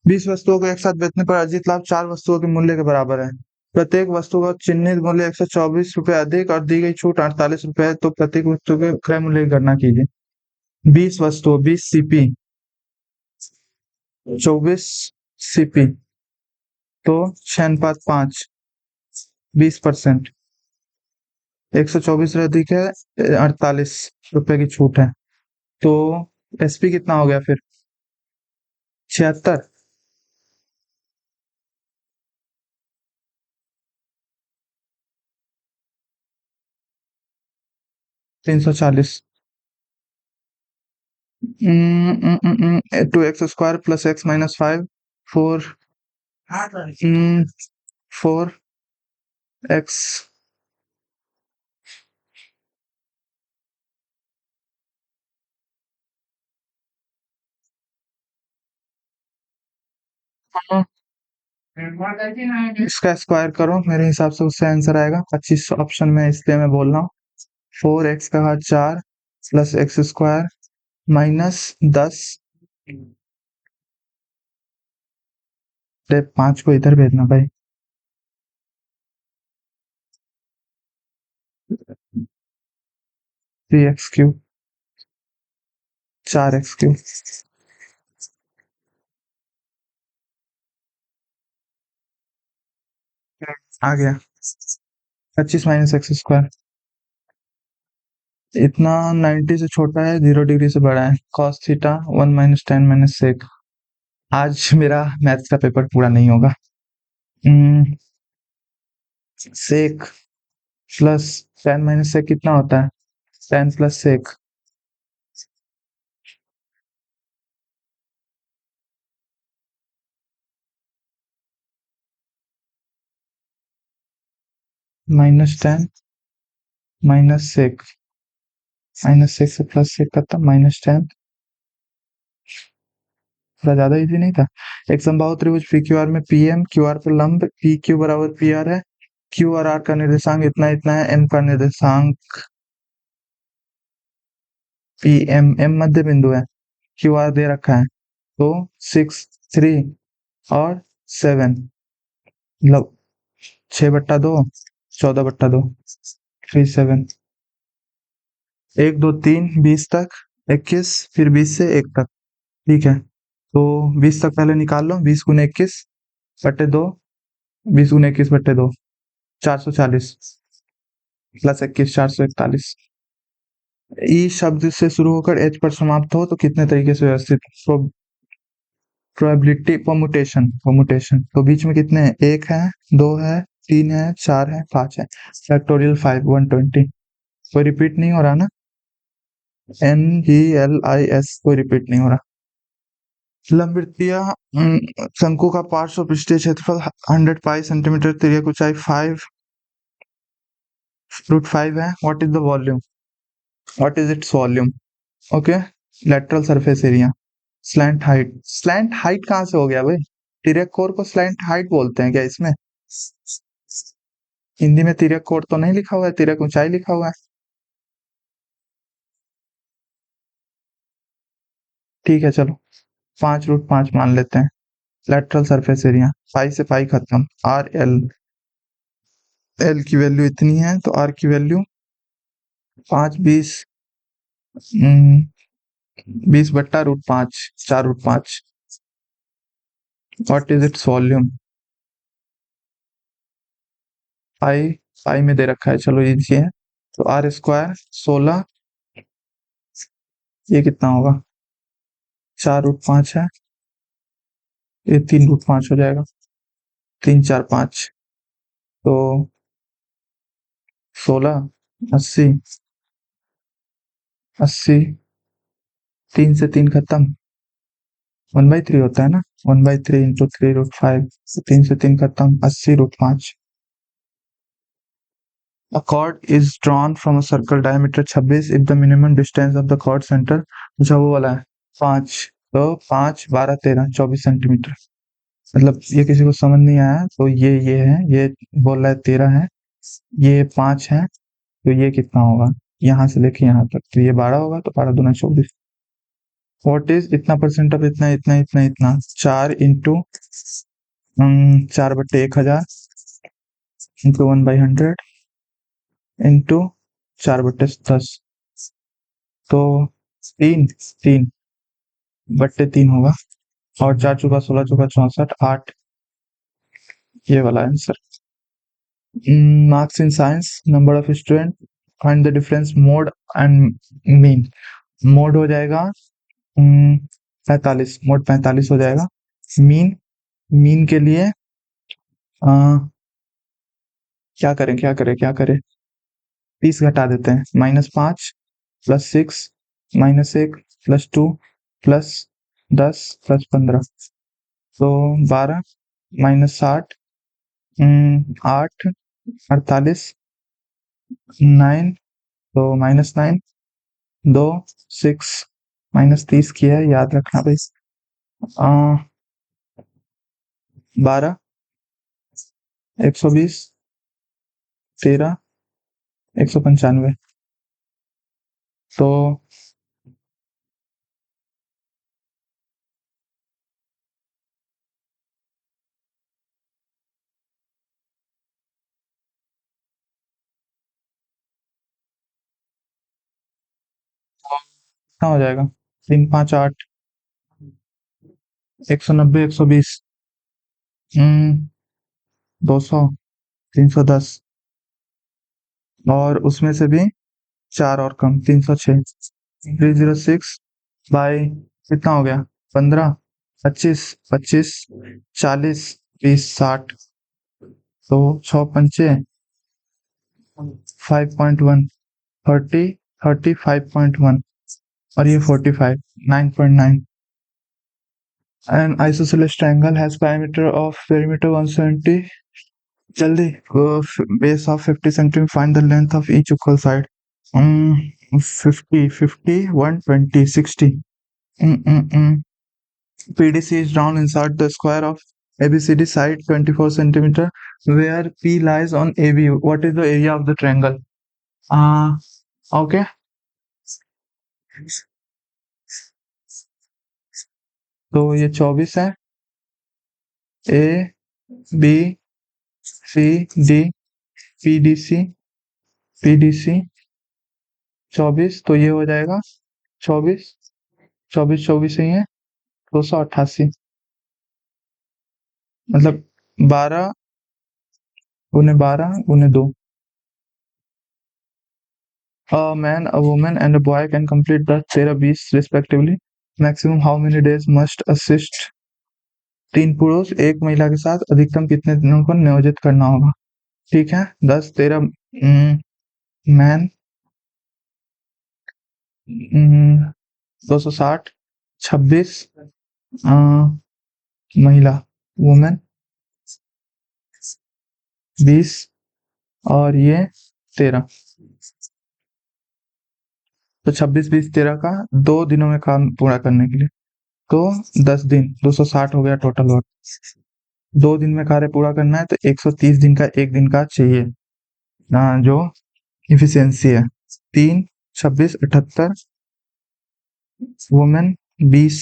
Speaker 1: 20 वस्तुओं को एक साथ बेचने पर अर्जित लाभ 4 वस्तुओं के मूल्य के बराबर है। प्रत्येक वस्तु का चिन्हित मूल्य 124 रुपए अधिक और दी गई छूट 48 रुपए है, तो प्रत्येक वस्तु के क्रय मूल्य की गणना कीजिए। 20 वस्तुओं 20 सीपी 24 सीपी तो 6:5 20%। 124 अधिक है 48 रुपए की छूट है, तो एसपी कितना हो गया फिर? 76। 340 2x² + x - 5 4 4x इसका स्क्वायर करो, मेरे हिसाब से उससे आंसर आएगा 25 ऑप्शन में, इसलिए मैं बोल रहा हूँ। 4x का घात 4 + x² - 10। 5 को इधर भेजना भाई। 3x³ 4x³ आ गया। 25 - x²। इतना 90 से छोटा है, 0 डिग्री से बड़ा है। cos theta 1 - tan - sec। आज मेरा मैथ्स का पेपर पूरा नहीं होगा। सेक प्लस tan - sec कितना होता है? tan + sec -tan -sec -sec से प्लस sec करता -tan। थोड़ा ज्यादा इजी नहीं था? एक समबाहु त्रिभुज पी क्यू आर में पीएम क्यू आर पर लंब पी क्यू बराबर पी आर है। क्यू और आर का निर्देशांक इतना इतना है। एम का निर्देशांक पी एम मध्य बिंदु है। क्यू आर दे रखा है, तो 6 3 और 7 मतलब 6/2, 14/2, 37, 1 2 3 20 तक, 21, फिर 20 से 1 तक। ठीक है, तो 20 तक पहले निकाल लो। 20 × 21/2, 20 × 21/2, 440 प्लस 21, 441। ई शब्द से शुरू होकर एच पर समाप्त हो तो कितने तरीके से व्यवस्थित? प्रोबेबिलिटी परमुटेशन, तो बीच में कितने हैं? 1 है, 2 है, 3 है, 4 है, 5 है। फैक्टोरियल 5 120। कोई रिपीट नहीं हो रहा ना? NGLIS कोई रिपीट नहीं हो रहा। लंबवृत्तीय शंकु का पार्श्व पृष्ठीय क्षेत्रफल 100 पाई सेंटीमीटर, तिर्यक ऊंचाई 5√5 है। What is the volume? What is its volume? Okay, lateral surface area, slant height. Slant height कहाँ से हो गया भाई? तिर्यक कोण को स्लैंट हाइट बोलते हैं क्या इसमें? हिंदी में तिर्यक कोण तो नहीं लिखा हुआ है, तिर्यक ऊंचाई लिखा हुआ है। ठीक है, चलो 5√5 मान लेते हैं। लेटरल सरफेस एरिया, पाई से पाई खत्म, RL। एल की वैल्यू इतनी है तो आर की value 5 20/√5, 4√5। What is its volume? Pi, pi में दे रखा है, चलो इजी है। तो R² 16, ये कितना होगा? 4√5 है, ये 3√5 हो जाएगा। 3 4 5, तो 16, 80, 80, 3 से 3 खत्म, 1/3 होता है ना, 1/3 इंटू 3√5, 3 से 3 खत्म, 80√5। A chord is drawn from a circle diameter 26 if the minimum distance of the chord center, अच्छा वो वाला है 5, तो 5 12 13 24 सेंटीमीटर। मतलब ये किसी को समझ नहीं आया तो ये है, ये बोल रहा है 13 है, ये 5 है, तो ये कितना होगा यहाँ से लेके यहाँ तक? तो ये 12 होगा, तो 12 दूना 24। व्हाट इज इतना परसेंट ऑफ इतना इतना इतना इतना? 4 इंटू 4/1000 इंटू 1/100 इंटू 4/10, तो 3/3 होगा। और 4 चौका 16 चौका 64, 8, ये वाला answer. Marks in science, number of student, find the difference mode and mean. Mode हो जाएगा 45, मोड 45 हो जाएगा। मीन, मीन के लिए क्या करें क्या करें क्या करें? 30 घटा देते हैं, -5 +6 -1 +2 +10 +15, तो 12 -60, 8 48, 9, तो -9, 2 6 -30 की है, याद रखना भाई। 12 120 13 195, तो कितना हो जाएगा? 3 5 8, 190 120, 200, 310, और उसमें से भी 4 और कम, 306, 306 बाय कितना हो गया? 15 25 25 40 20 60, तो 6 पंचे 5.1, 30 30 5.1, और ये 45 9.9। An isosceles triangle has perimeter 170, जल्दी base of 50 centimeter, find the length of each equal side। 50 50 120 60। PDC is drawn inside the square of ABCD side 24 centimeter where P lies on AB. What is the area of the triangle? Okay, तो ये 24 है, A B C D PDC PDC 24, तो ये हो जाएगा 24 24 24 ही है 288, मतलब 12 गुने 12 गुने 2। A man, a woman, and a boy can complete the 13-20 respectively. Maximum how many days must assist? 3 पुरुष 1 महिला के साथ अधिकतम कितने दिनों को नियोजित करना होगा? ठीक है, 10 13 मैन 260, 26 महिला वुमेन 20 और ये 13, तो 26 20 13 का 2 दिनों में काम पूरा करने के लिए, तो 10 दिन 260 हो गया टोटल वर्क। 2 दिन में कार्य पूरा करना है तो 130 दिन का 1 दिन का चाहिए, जो इफिशियंसी है। 3 26 78 वुमेन 20,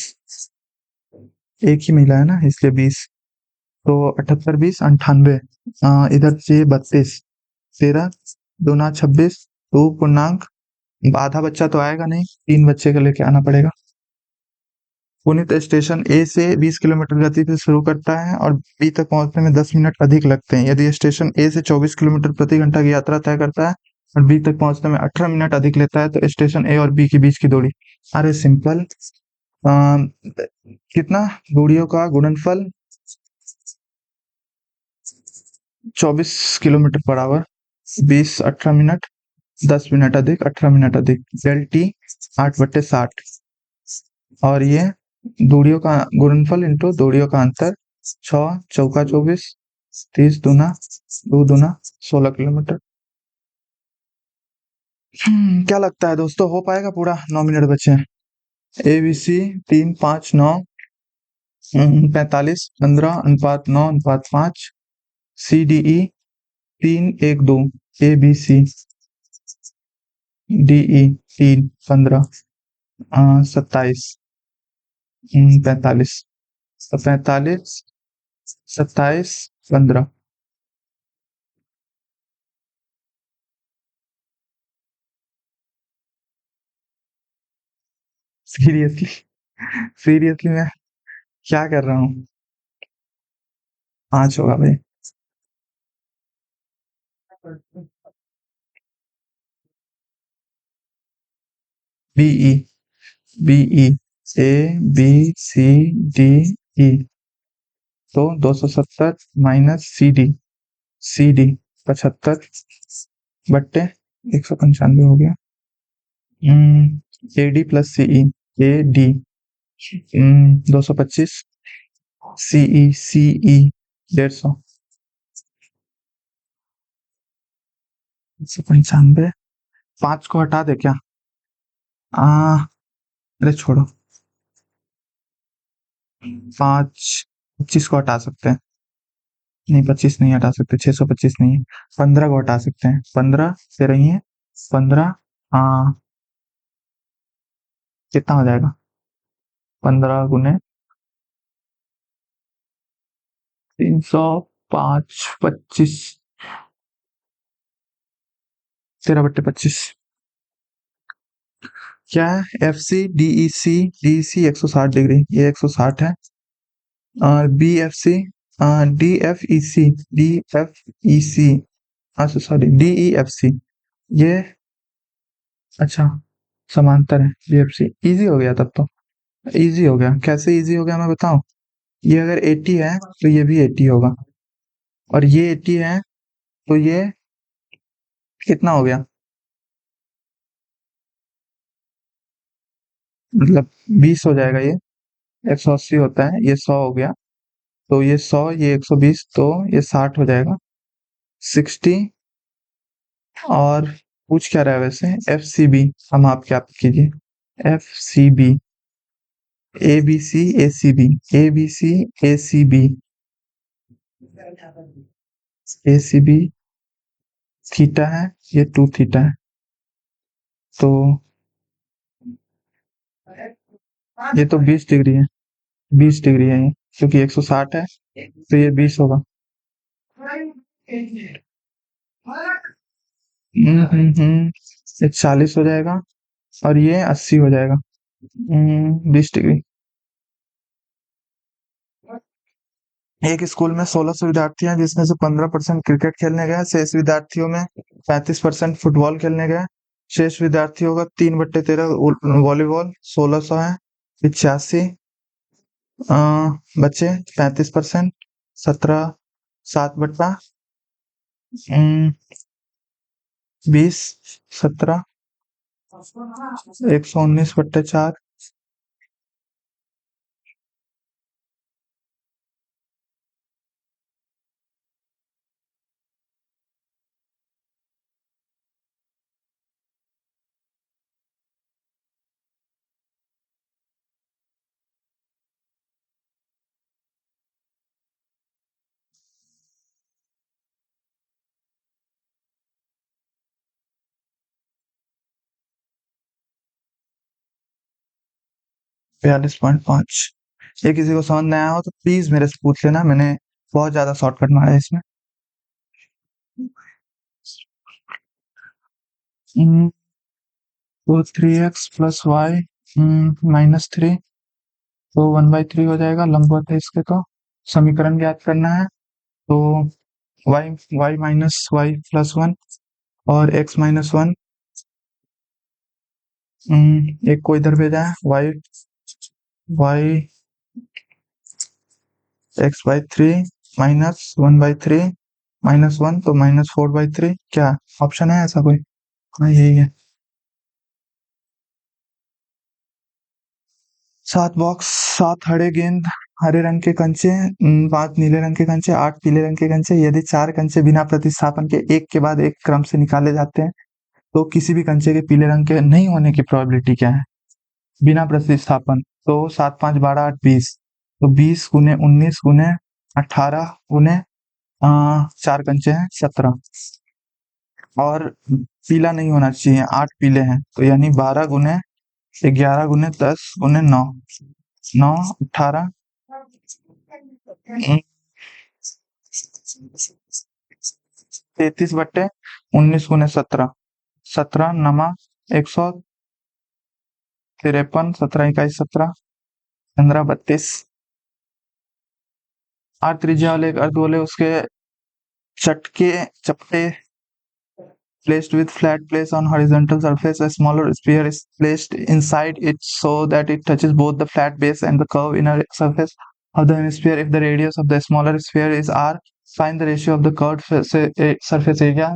Speaker 1: एक ही महिला है ना इसलिए 20, तो 78 20 98, इधर चाहिए 32, 13 दूना 26, 2 पूर्णांक, आधा बच्चा तो आएगा नहीं, 3 बच्चे को लेके आना पड़ेगा। पुनीत स्टेशन ए से 20 किलोमीटर गति से शुरू करता है और बी तक पहुंचने में 10 मिनट अधिक लगते हैं। यदि स्टेशन ए से 24 किलोमीटर प्रति घंटा की यात्रा तय करता है और बी तक पहुंचने में 18 मिनट अधिक लेता है तो स्टेशन ए और बी के बीच की दूरी, अरे सिंपल, कितना दूरियों का गुणनफल 24 kilometre per hour, 20 18 minute 10 minute अधिक 18 मिनट अधिक, डेल टी 8/60, और ये दूरियों का गुणनफल इंटू दूरियों का अंतर, 6 चौका 24 30 दूना 2 दूना 16 किलोमीटर। क्या लगता है दोस्तों, हो पाएगा पूरा? 9 मिनट बचे हैं। ए बी सी 3 5 9 45 15 अनुपात 9 अनुपात 5, C D E 3 1 2, A B C D E 3 15 27 45, तो 45 27 15, सीरियसली सीरियसली मैं क्या कर रहा हूँ? 5 होगा भाई। BE BE A B C D E, तो 270 माइनस सी डी 75 बट्टे 195 हो गया। A D plus CE, A D 225, CE CE 150, 195, 5 को हटा दे क्या? अरे छोड़ो, 5 25 को हटा सकते हैं, नहीं 25 नहीं हटा सकते, 625 नहीं है, 15 को हटा सकते हैं, 15 से रही है 15, कितना हो जाएगा? 15 गुने 305 25, 13/25, क्या है? F C D E C 160 degree, ये 160 है, और B F C D F E C, अच्छा sorry D E F C, ये अच्छा समांतर है, बी एफ सी इजी हो गया तब तो, इजी हो गया। कैसे इजी हो गया मैं बताऊं? ये अगर 80 है तो ये भी 80 होगा, और ये 80 है तो ये कितना हो गया, मतलब 20 हो जाएगा, ये 180 होता है, ये 100 हो गया, तो ये 100 ये 120, तो ये 60 हो जाएगा, 60, और पूछ क्या रहा है वैसे? एफ सी बी, हम आप क्या कीजिए, F C B A B C A C B, A B C A C B, A C B theta है, ये 2 थीटा है, तो ये तो 20 डिग्री है, 20 डिग्री है ये, क्योंकि 160 है तो ये 20 होगा। ये 40 हो जाएगा और ये 80 हो जाएगा। 20 डिग्री। एक स्कूल में 1600 विद्यार्थी हैं जिसमें से 15% क्रिकेट खेलने गए, शेष विद्यार्थियों में 35% फुटबॉल खेलने गए, शेष विद्यार्थियों का 3/13 वॉलीबॉल, 1600 है, 85 बच्चे, 35%, 17, 7/, 20, 17, 119/4। (42.5) ये किसी को समझ नहीं आया हो तो प्लीज मेरे से पूछ लेना, मैंने बहुत ज्यादा शॉर्टकट मारा है इसमें। 3x प्लस वाई -3, तो 1/3 हो जाएगा, लंबवत है इसके। तो समीकरण ज्ञात करना है, तो y माइनस वाई प्लस 1 और x माइनस 1, एक को इधर भेजा है, y x/3 माइनस 1/3 -1, तो -4/3। क्या ऑप्शन है ऐसा कोई? हाँ यही है। 7 बॉक्स, 7 हरे गेंद, हरे रंग के कंचे, 5 नीले रंग के कंचे, 8 पीले रंग के कंचे। यदि 4 कंचे बिना प्रतिस्थापन के एक के बाद एक क्रम से निकाले जाते हैं तो किसी भी कंचे के पीले रंग के नहीं होने की प्रोबेबिलिटी क्या है बिना प्रतिस्थापन? तो 7, 5, 12, 8, 20, तो 20 गुने 19 गुने 18 गुने 4 कंचे हैं 17, और पीला नहीं होना चाहिए, 8 पीले हैं, तो यानी 12 गुने 11 गुने 10 गुने 9, 9, 18, 33/19 गुने 17, 17 नमा 153, 17 21 17, 15 32। 8 त्रिज्या वाले एक अर्धगोले उसके चपटे placed with flat place on horizontal surface. A smaller sphere is placed inside it so that it touches both the flat base and the curved inner surface of the hemisphere. If the radius of the smaller sphere is r, find the ratio of the curved surface area.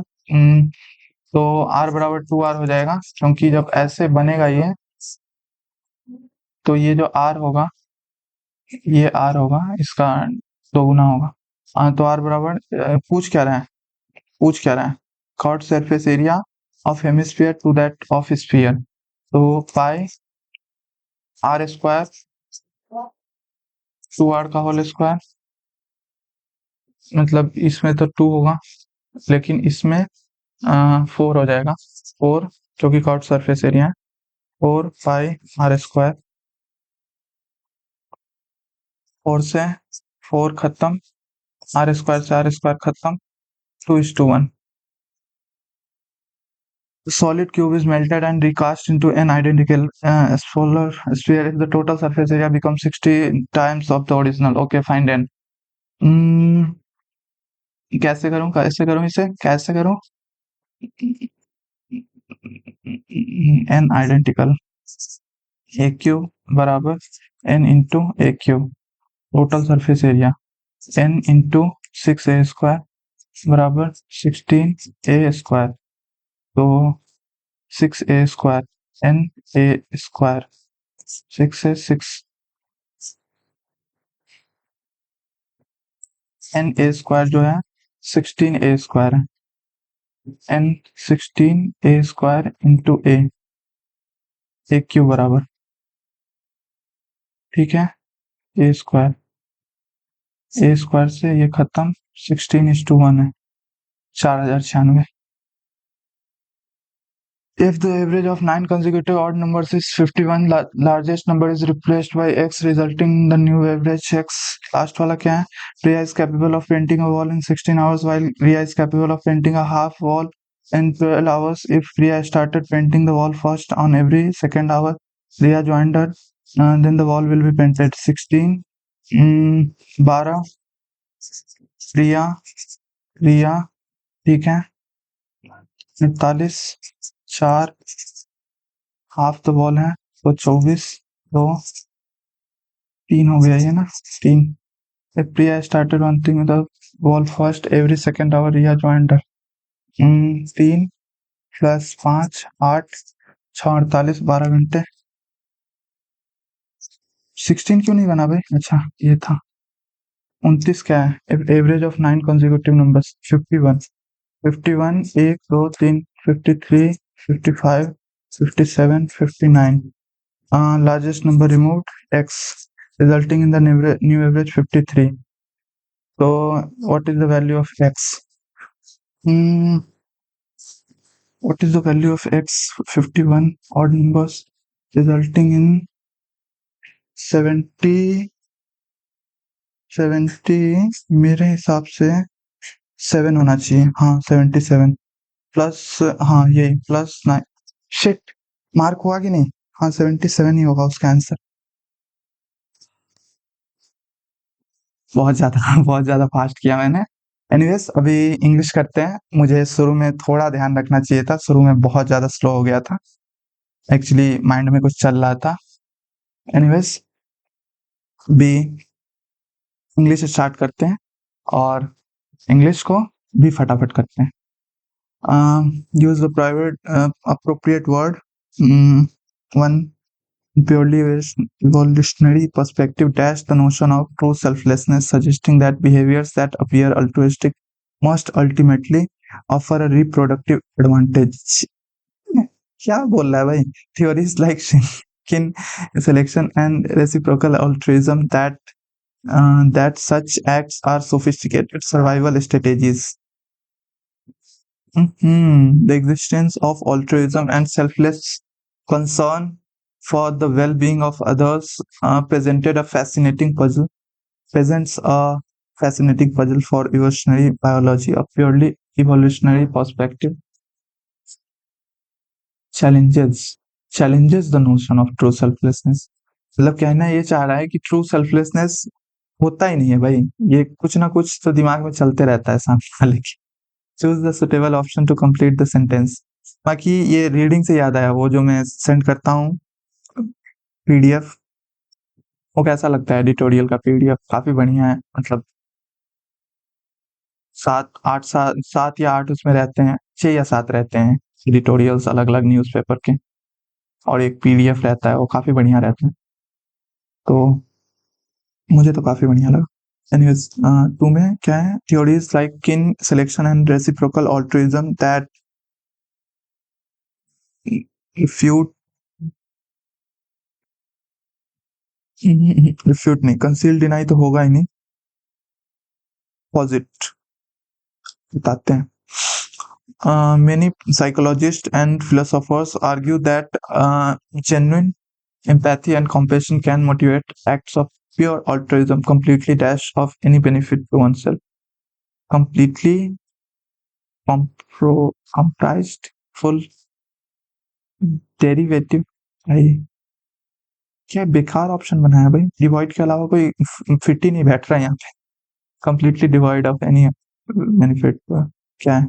Speaker 1: तो r बराबर 2r हो जाएगा, क्योंकि जब ऐसे बनेगा ये, तो ये जो r होगा, ये r होगा, इसका दोगुना होगा। तो r बराबर पूछ क्या रहा है? Curved surface area of hemisphere to that of sphere, तो पाई r स्क्वायर 2r का होल स्क्वायर, मतलब इसमें तो 2 होगा लेकिन इसमें 4 हो जाएगा, 4 जो कि कर्व्ड सरफेस एरिया है, 4 पाई r स्क्वायर, 4 से 4 खत्म, r स्क्वायर से r स्क्वायर खत्म, 2:1। The solid cube is melted and recast into an identical solar sphere if the total surface area becomes 60 times of the original. Okay, find n. कैसे करूं इसे? n identical a cube बराबर n into a cube, total surface area n into 6a square बराबर 16a square, तो 6a square n a square, 6 से 6 n a square जो है 16a square है, n 16a square into a cube बराबर, ठीक है, a स्क्वायर से ये खत्म, 16:1 है, 4096। If the average of 9 consecutive odd numbers is 51, largest number is replaced by x, resulting in the new average x. Last वाला क्या है? Priya is capable of painting a wall in 16 hours, while Riya is capable of painting a half wall in 12 hours. If Priya started painting the wall first on every second hour, Riya joined her, then the wall will be painted. 16, 12, Priya, Riya, ठीक है, 41, 4, half the ball है तो 24, 2, 3 हो गया ये ना, 3. If Priya started painting the wall first every second hour, Riya joined her. 3 + 5, 8, 6, 48, 12 घंटे. 16 क्यों नहीं बना भाई? अच्छा ये था. 29 क्या है? Average of 9 consecutive numbers 51. 51, 1, 2, 3, 53, 55, 57, 59. Largest number removed, x, resulting in the new average 53. So what is the value of x? What is the value of x? 51 odd numbers resulting in 70 मेरे हिसाब से 7 होना चाहिए. हाँ 77 प्लस, हाँ यही plus 9. Shit, mark हुआ कि नहीं? हाँ 77 ही होगा उसका आंसर. बहुत ज़्यादा फास्ट किया मैंने. एनीवेज अभी इंग्लिश करते हैं. मुझे शुरू में थोड़ा ध्यान रखना चाहिए था, शुरू में बहुत ज़्यादा स्लो हो गया था, एक्चुअली माइंड में कुछ चल रहा था. एनीवेज भी इंग्लिश स्टार्ट करते हैं और इंग्लिश को भी फटाफट करते हैं. Use the private appropriate word. One purely evolutionary perspective dash the notion of true selflessness, suggesting that behaviors that appear altruistic must ultimately offer a reproductive advantage. क्या बोल रहा है भाई? Theories like kin selection and reciprocal altruism that such acts are sophisticated survival strategies. The existence of altruism and selfless concern for the well-being of others presents a fascinating puzzle for evolutionary biology. A purely evolutionary perspective challenges the notion of true selflessness. मतलब कहना ये चाह रहा है कि true selflessness होता ही नहीं है भाई, ये कुछ ना कुछ तो दिमाग में चलते रहता है सामने वाले की. Choose the suitable option to complete the sentence. बाकी ये रीडिंग से याद आया, वो जो मैं सेंड करता हूँ पीडीएफ, वो कैसा लगता है? एडिटोरियल का पीडीएफ काफी बढ़िया है. मतलब 7 या 8 उसमें रहते हैं, 6 या 7 रहते हैं एडिटोरियल्स अलग अलग न्यूज़पेपर के, और एक पीडीएफ रहता है, वो काफी बढ़िया रहता है. तो मुझे तो काफी बढ़िया लगा. एनीवेज 2 में क्या है? Theories like kin selection and reciprocal altruism that refute नहीं, कंसील डिनाई तो होगा ही नहीं, पॉजिट बताते हैं. Many psychologists and philosophers argue that genuine empathy and compassion can motivate acts of pure altruism, completely dash of any benefit to oneself, completely comprised full derivative. भाई क्या बेकार option बनाया भाई, डिवॉइड के अलावा कोई फिट ही नहीं बैठ रहा है यहाँ पे. Completely devoid of any benefit क्या है?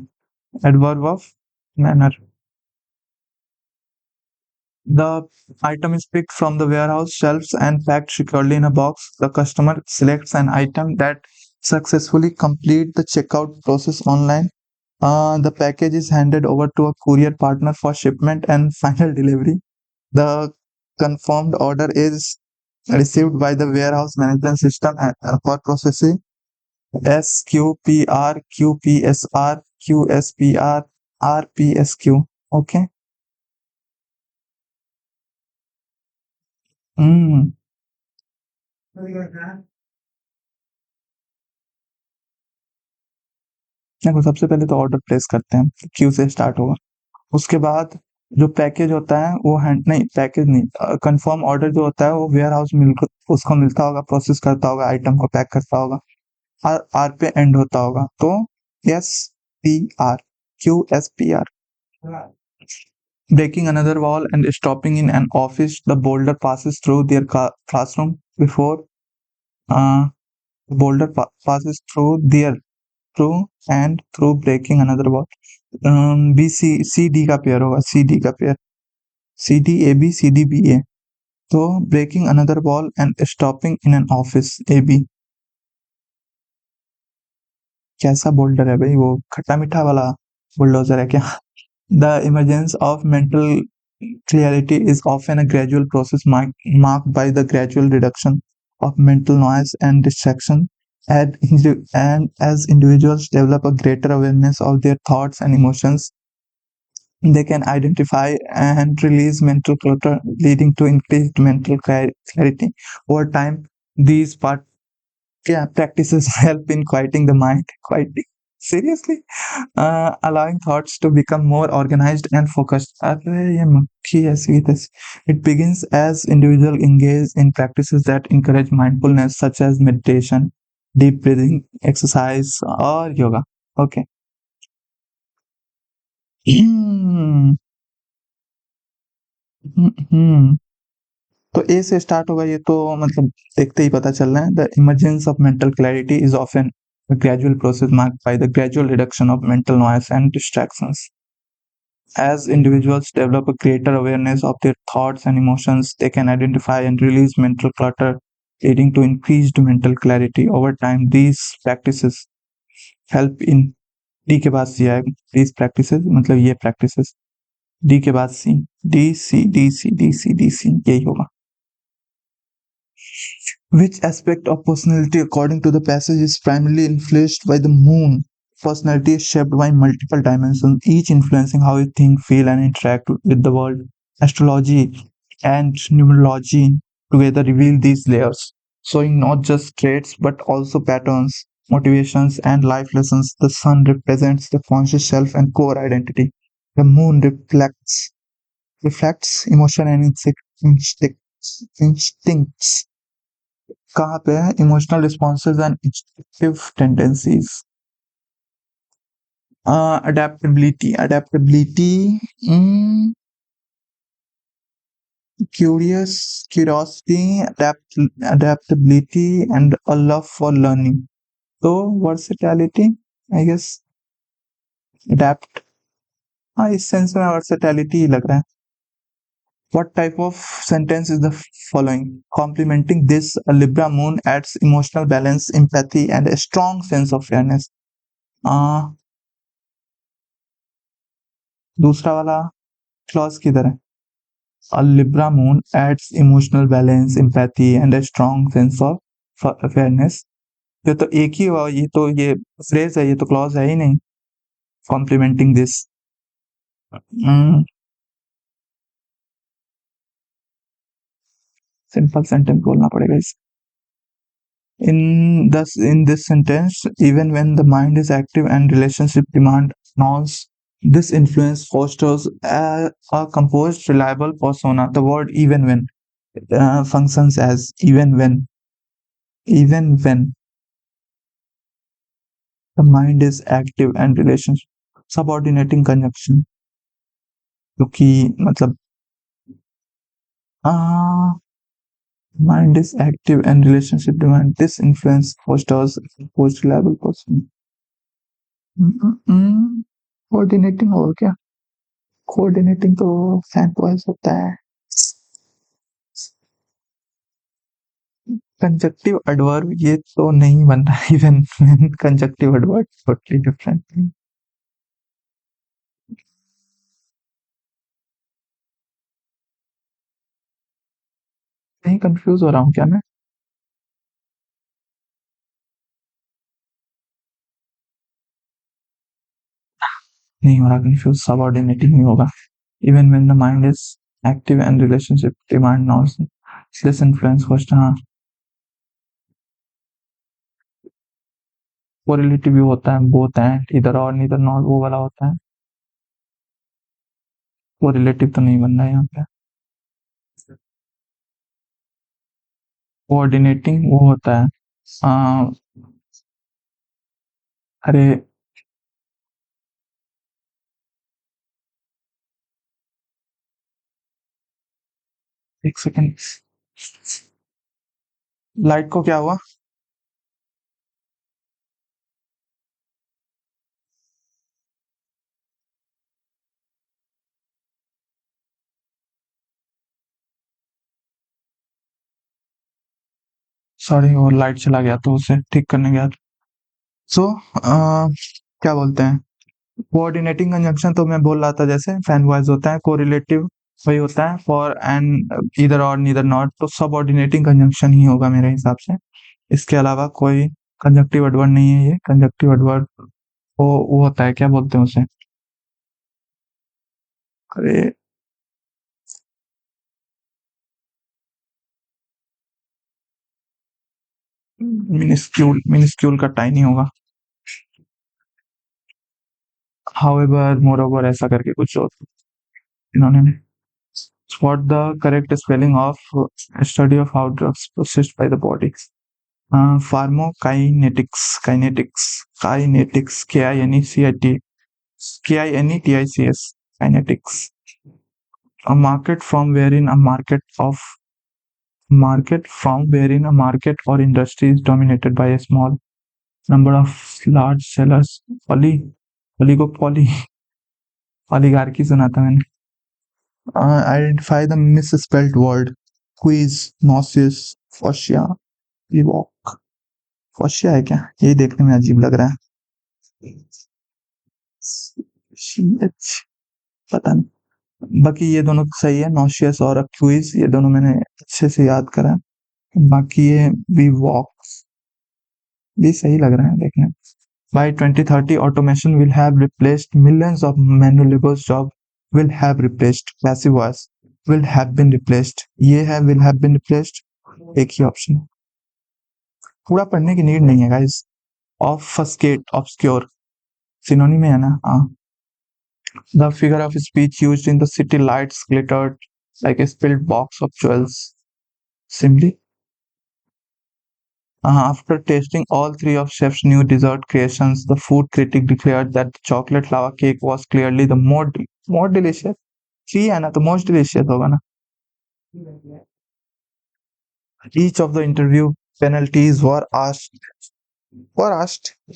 Speaker 1: Adverb of manner. The item is picked from the warehouse shelves and packed securely in a box. The customer selects an item that successfully complete the checkout process online. The package is handed over to a courier partner for shipment and final delivery. The confirmed order is received by the warehouse management system for processing. SQPR, QPSR, QSPR, RPSQ. Okay. देखो सबसे पहले तो order place करते हैं, Q से start होगा. उसके बाद जो पैकेज होता है वो नहीं, पैकेज नहीं, कंफर्म ऑर्डर जो होता है वो वेयर हाउस उसको मिलता होगा, प्रोसेस करता होगा, आइटम को पैक करता होगा, आर आर पे एंड होता होगा, तो S P R, QSPR. Breaking another wall and stopping in an office, the boulder passes through their classroom before uh, passes through their through and through breaking another wall. B C D का pair होगा, C D का pair, CDAB CDBA. तो breaking another wall and stopping in an office, AB. कैसा boulder है भाई, वो खट्टा मीठा वाला बुलडोजर है क्या? The emergence of mental clarity is often a gradual process marked by the gradual reduction of mental noise and distraction, and as individuals develop a greater awareness of their thoughts and emotions, they can identify and release mental clutter, leading to increased mental clarity. Over time, these practices help in quieting the mind. Quieting? Seriously? Allowing thoughts to become more organized and focused. अरे ये मक्खी ऐसी तैसी. It begins as individuals engage in practices that encourage mindfulness, such as meditation, deep breathing exercise, or yoga. Okay. हम्म, हम्म. तो ए से start होगा ये, तो मतलब देखते ही पता चल रहा है. The emergence of mental clarity is often a gradual process marked by the gradual reduction of mental noise and distractions. As individuals develop a greater awareness of their thoughts and emotions, they can identify and release mental clutter, leading to increased mental clarity. Over time, these practices help in D के बाद सी आएगा. These practices मतलब ये practices. D के बाद सी, D C यही होगा. Which aspect of personality, according to the passage, is primarily influenced by the moon? Personality is shaped by multiple dimensions, each influencing how you think, feel, and interact with the world. Astrology and numerology together reveal these layers, showing not just traits but also patterns, motivations, and life lessons. The sun represents the conscious self and core identity. The moon reflects emotion and instincts. कहाँ पे है? Emotional responses and instinctive tendencies. Adaptability, curiosity, adaptability and a love for learning. तो versatility, I guess adapt. हाँ, इस sense में versatility ही लग रहा है. What type of sentence is the following? Complementing this, a Libra moon adds emotional balance, empathy, and a strong sense of fairness. दूसरा वाला clause किधर है? A Libra moon adds emotional balance, empathy, and a strong sense of fairness. ये तो एक ही हुआ, ये तो ये फ्रेज है, ये तो क्लॉज है ही नहीं. Complementing this. सिंपल सेंटेंस बोलना पड़ेगा इस. In this sentence, even when the mind is active and relationship demand nouns, this influence fosters a composed, reliable persona. The word even when functions as even when the mind is active and relationship. Subordinating conjunction, क्योंकि मतलब mind is active and relationship demand. This influence fosters a composed, reliable person. Coordinating होगा क्या? Coordinating तो sand voice होता है. Conjunctive adverb ये तो नहीं बन रहा है. Even conjunctive adverb totally different. कहीं कंफ्यूज हो रहा हूँ क्या मैं? नहीं हो रहा कंफ्यूज. सबऑर्डिनेटिंग ही होगा. Even when the mind is active and relationship demand not this influence first. हाँ, कोरिलेटिव भी होता है, बोथ एंड, इधर और नीदर नॉट, वो वाला होता है. वो रिलेटिव तो नहीं बन रहा है यहाँ पे। कोऑर्डिनेटिंग वो होता है आ, अरे एक सेकंड, लाइट को क्या हुआ? सॉरी, वो लाइट चला गया तो उसे ठीक करने गया। सो क्या बोलते हैं, कोऑर्डिनेटिंग कंजंक्शन तो मैं बोल रहा था जैसे फैन वॉइस होता है, कोरिलेटिव वही होता है फॉर एंड ईदर और नीदर नॉट, तो सबऑर्डिनेटिंग कंजंक्शन ही होगा मेरे हिसाब से। इसके अलावा कोई कंजक्टिव एडवर्ब नहीं है ये। कंजक्टिव एडवर्ब वो होता है, क्या बोलते हैं उसे, अरे मिनिस्क्यूल, मिनिस्क्यूल का टाइनी होगा, हाउएवर, मोरओवर ऐसा करके कुछ और इन्होंने। What the correct spelling of study of how drugs processed by the body? Pharmacokinetics, kinetics, kinetics, KINETICS, kinetics. A market from wherein a market or industry is dominated by a small number of large sellers. Oligopoly, oligarchy सुना था मैंने। Identify the misspelled word. Quiz, nauseous, fascia, evoke. fascia है क्या? ये देखने में अजीब लग रहा है। CH, पता नहीं। बाकी ये दोनों सही है, नॉशियस और क्विज, ये दोनों मैंने अच्छे से याद करा है। बाकी ये वी वॉक भी सही लग रहा है देखने में। By 2030, automation will have replaced millions of manual labor job, will have replaced, passive voice, will have been replaced, ये है will have been replaced, एक ही ऑप्शन। पूरा पढ़ने की नीड नहीं है गाइस। ऑफस्केट, ऑब्सक्योर सिनोनिम में है ना? हाँ। The figure of speech used in the city lights glittered like a spilled box of jewels. Simply, after tasting all three of chef's new dessert creations, the food critic declared that the chocolate lava cake was clearly the more delicious. Three है ना, तो most delicious होगा ना। Each of the interview penalties were asked।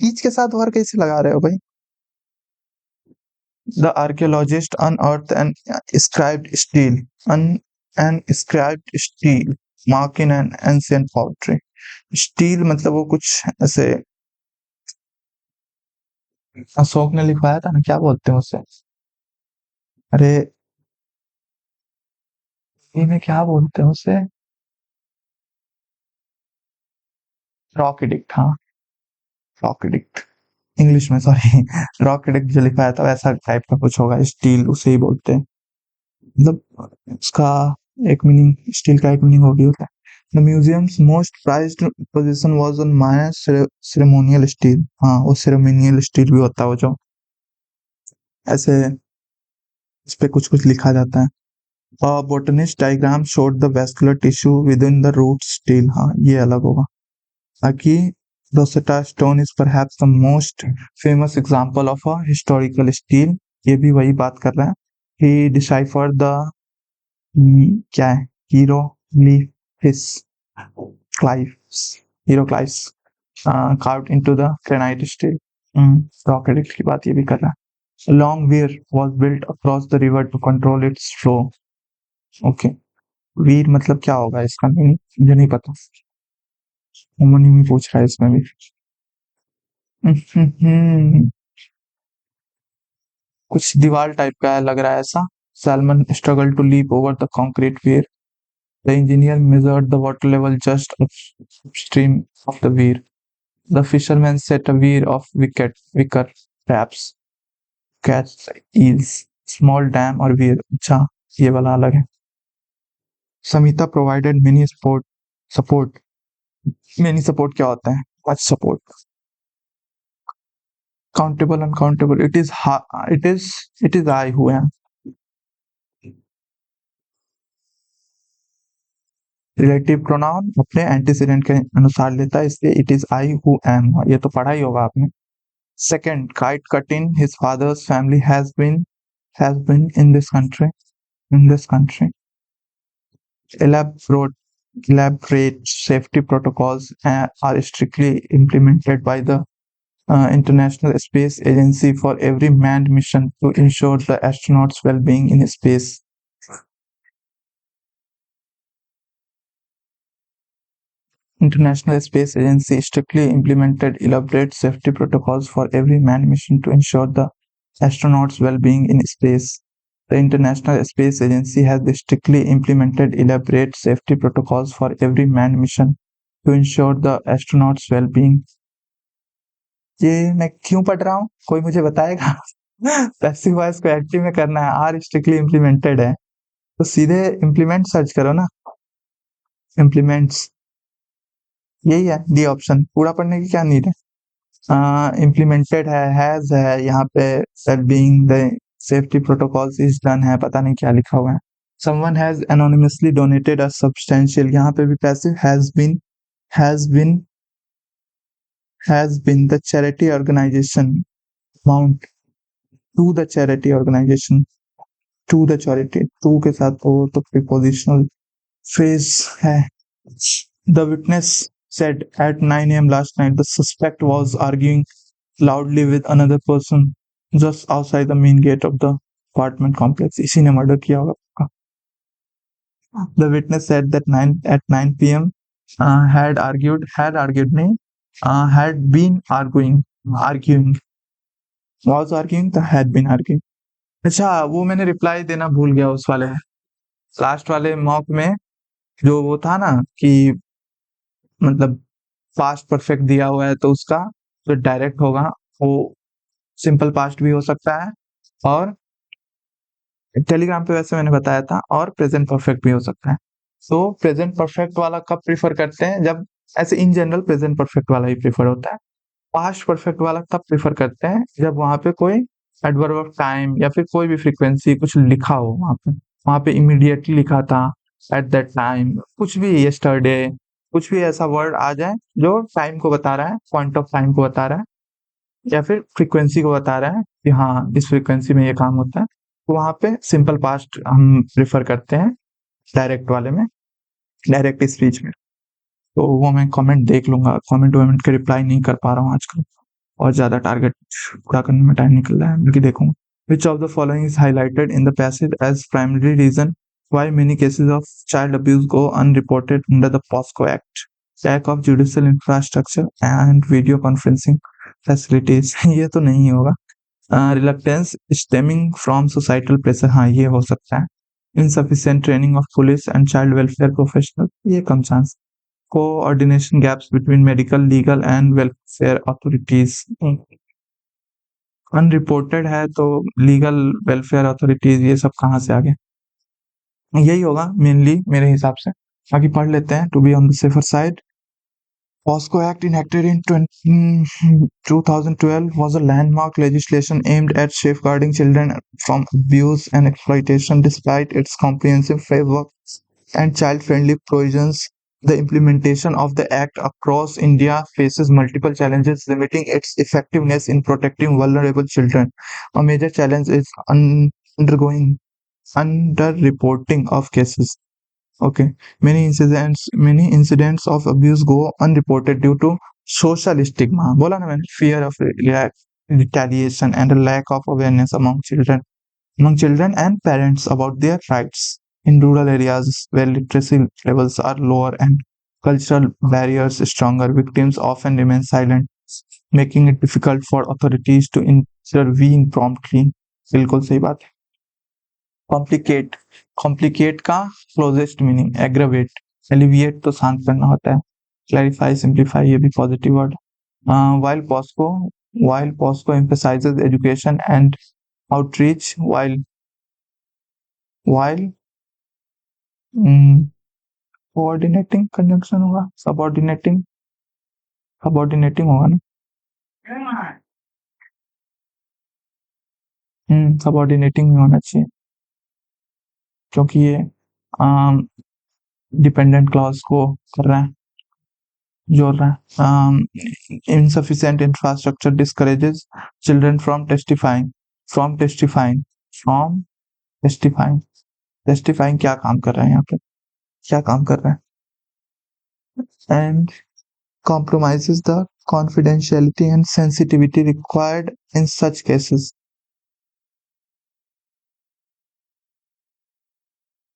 Speaker 1: each के साथ वर कैसे लगा रहे हो भाई? The archaeologist unearthed an inscribed steel mark in an ancient pottery। Steel मतलब वो कुछ ऐसे अशोक ने लिखवाया था ना, क्या बोलते हैं उसे, अरे हिंदी में क्या बोलते हैं उसे, रॉक एडिक्ट, हाँ रॉक एडिक्ट, इंग्लिश में सॉरी रॉक एडिक्ट जो लिखवाया था वैसा टाइप का कुछ होगा, स्टील उसे ही बोलते हैं। मतलब उसका एक मीनिंग, स्टील का एक मीनिंग होगी होता है। The museums most prized position was on Maya ceremonial steel. हाँ, वो सेरेमोनियल स्टील भी होता है, वो जो ऐसे इस पे कुछ कुछ लिखा जाता है। Botanist diagram showed the vascular tissue within the root stele. हाँ, ये अलग होगा। बाकी Rosetta stone is perhaps the most famous example of a historical stele. ये भी वही बात कर रहा है। ही डिसाइफर द क्या है, हीरोग्लिफिस, क्लाइव्स, हीरोग्लाइफ्स carved into the granite steel। Rock edict की बात ये भी कर रहा है। Long weir was built across the river to control its flow। Okay, वीर मतलब क्या होगा इसका मीनिंग मुझे नहीं पता, उमनी में पूछ रहा है इसमें भी। कुछ दीवार टाइप का है लग रहा है ऐसा। Salmon struggle to leap over the concrete weir। The engineer measured the water level just upstream of the weir। The fisherman set a weir of wicker crabs, catch eels, small dam और weir। अच्छा, ये वाला अलग है। Samita provided many support। many support क्या होता है? much support। countable, uncountable, it is I who am। Relative pronoun अपने एंटीसीडेंट के अनुसार लेता है, इसलिए it is I who am, ये तो पढ़ा ही होगा आपने। Second, kite cutting his father's family has been in this country. Elaborate safety protocols are strictly implemented by the International Space Agency for every manned mission to ensure the astronauts' well-being in space. International Space Agency strictly implemented elaborate safety protocols for every manned mission to ensure the astronauts' well-being in space. The International Space Agency has strictly implemented elaborate safety protocols for every manned mission to ensure the astronauts' well-being. ये मैं क्यों पढ़ रहा हूँ, कोई मुझे बताएगा? Passive voice को एक्टिव में करना है, आर स्ट्रिक्टली इम्प्लीमेंटेड है, तो सीधे इम्प्लीमेंट सर्च करो ना, इम्प्लीमेंट्स, यही है डी ऑप्शन, पूरा पढ़ने की क्या नीड है। इम्प्लीमेंटेड है, हैज है, यहाँ पे set being the safety protocols is done है, पता नहीं क्या लिखा हुआ है। Someone has anonymously donated a substantial, यहाँ पे भी passive has been the charity organisation amount to the charity organisation, to the charity, to के साथ तो प्रीपोजिशनल फ्रेज है। The witness said at 9 a.m. last night the suspect was arguing loudly with another person just outside the main gate of the apartment complex. इसी ने murder किया होगा पक्का। The witness said that at 9 p.m. Had नहीं, had been arguing, was arguing तो had been arguing। अच्छा, वो मैंने रिप्लाई देना भूल गया उस वाले लास्ट वाले मॉक में, जो वो था ना कि मतलब पास्ट परफेक्ट दिया हुआ है तो उसका जो डायरेक्ट होगा वो सिंपल पास्ट भी हो सकता है, और टेलीग्राम पे वैसे मैंने बताया था, और प्रेजेंट परफेक्ट भी हो सकता है। तो प्रेजेंट परफेक्ट वाला कब प्रीफर करते हैं, जब ऐसे इन जनरल प्रेजेंट परफेक्ट वाला ही प्रीफर होता है। पास्ट परफेक्ट वाला तब प्रीफर करते हैं जब वहां पे कोई एडवर्ब ऑफ टाइम या फिर कोई भी फ्रीक्वेंसी कुछ लिखा हो, वहां पे इमीडिएटली लिखा था, एट दैट टाइम, कुछ भी यस्टरडे, कुछ भी ऐसा वर्ड आ जाए जो टाइम को बता रहा है, पॉइंट ऑफ टाइम को बता रहा है, या फिर फ्रीक्वेंसी को बता रहा है कि हाँ इस फ्रीक्वेंसी में ये काम होता है, तो वहां पे सिंपल पास्ट हम प्रेफर करते हैं डायरेक्ट वाले में, डायरेक्ट स्पीच में। तो वो मैं कमेंट देख लूंगा, कमेंट के रिप्लाई नहीं कर पा रहा हूँ आजकल, और ज्यादा टारगेट पूरा करने में टाइम निकल रहा है, बल्कि देखूंगा। Which of the following is highlighted in the passage as primary reason why many cases of child abuse go unreported under the POSCO Act? Lack of judicial infrastructure and video conferencing facilities, ये तो नहीं होगा। Reluctance stemming from societal pressure, हाँ ये हो सकता है। Insufficient training of police and child welfare professional, ये कम चांस। Coordination gaps between medical, legal and welfare authorities, unreported है तो लीगल वेलफेयर अथॉरिटीज ये सब कहाँ से आ गए, यही होगा मेनली मेरे हिसाब से। बाकी पढ़ लेते हैं to be on the safer side. POSCO Act enacted in 2012 was a landmark legislation aimed at safeguarding children from abuse and exploitation. Despite its comprehensive framework and child-friendly provisions, the implementation of the Act across India faces multiple challenges, limiting its effectiveness in protecting vulnerable children. A major challenge is underreporting of cases. Okay, many incidents of abuse go unreported due to social stigma, बोला ना मैंने, fear of retaliation and a lack of awareness among children and parents about their rights. In rural areas where literacy levels are lower and cultural barriers stronger, victims often remain silent, making it difficult for authorities to intervene promptly. बिल्कुल सही बात है। Complicate का closest meaning aggravate, alleviate तो शांत करना होता है, क्लैरिफाई सिंप्लीफाई ये भी positive word. while POSCO emphasizes education and outreach, while coordinating conjunction होगा, subordinating होगा ना, सबऑर्डिनेटिंग में होना चाहिए, क्योंकि ये डिपेंडेंट क्लॉज को कर रहे हैं, जोड़ रहे हैं। Insufficient infrastructure discourages children from testifying, from testifying, from testifying, testifying क्या काम कर रहे हैं यहाँ पे, क्या काम कर रहे हैं? And compromises the confidentiality and sensitivity required in such cases.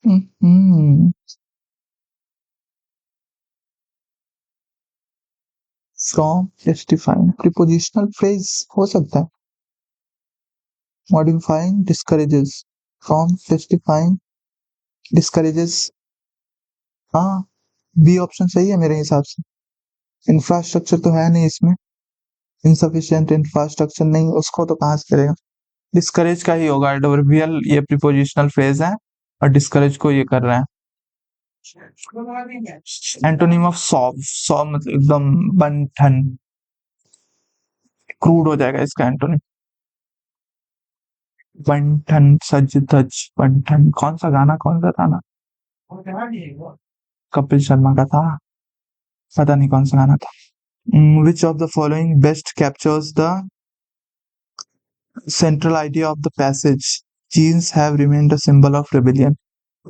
Speaker 1: Mhm. From testifying prepositional phrase हो सकता है, modifying discourages, from testifying discourages, हाँ बी ऑप्शन सही है मेरे हिसाब से। इंफ्रास्ट्रक्चर तो है नहीं इसमें, इनसफिशिएंट इंफ्रास्ट्रक्चर नहीं, उसको तो कहाँ से करेगा, डिस्करेज का ही होगा। एडवर्बियल ये प्रीपोजिशनल फ्रेज है और डिस्करेज को ये कर रहे हैं। एंटोनिम ऑफ सॉफ्ट, सॉ मतलब एकदम बंठन, क्रूड हो जाएगा इसका एंटोनिम। बंठन, सज धज बंठन, कौन सा गाना, कौन सा था ना, कपिल शर्मा का था, पता नहीं कौन सा गाना था। विच of the following best captures the central idea of the passage? Jeans have remained a symbol of rebellion.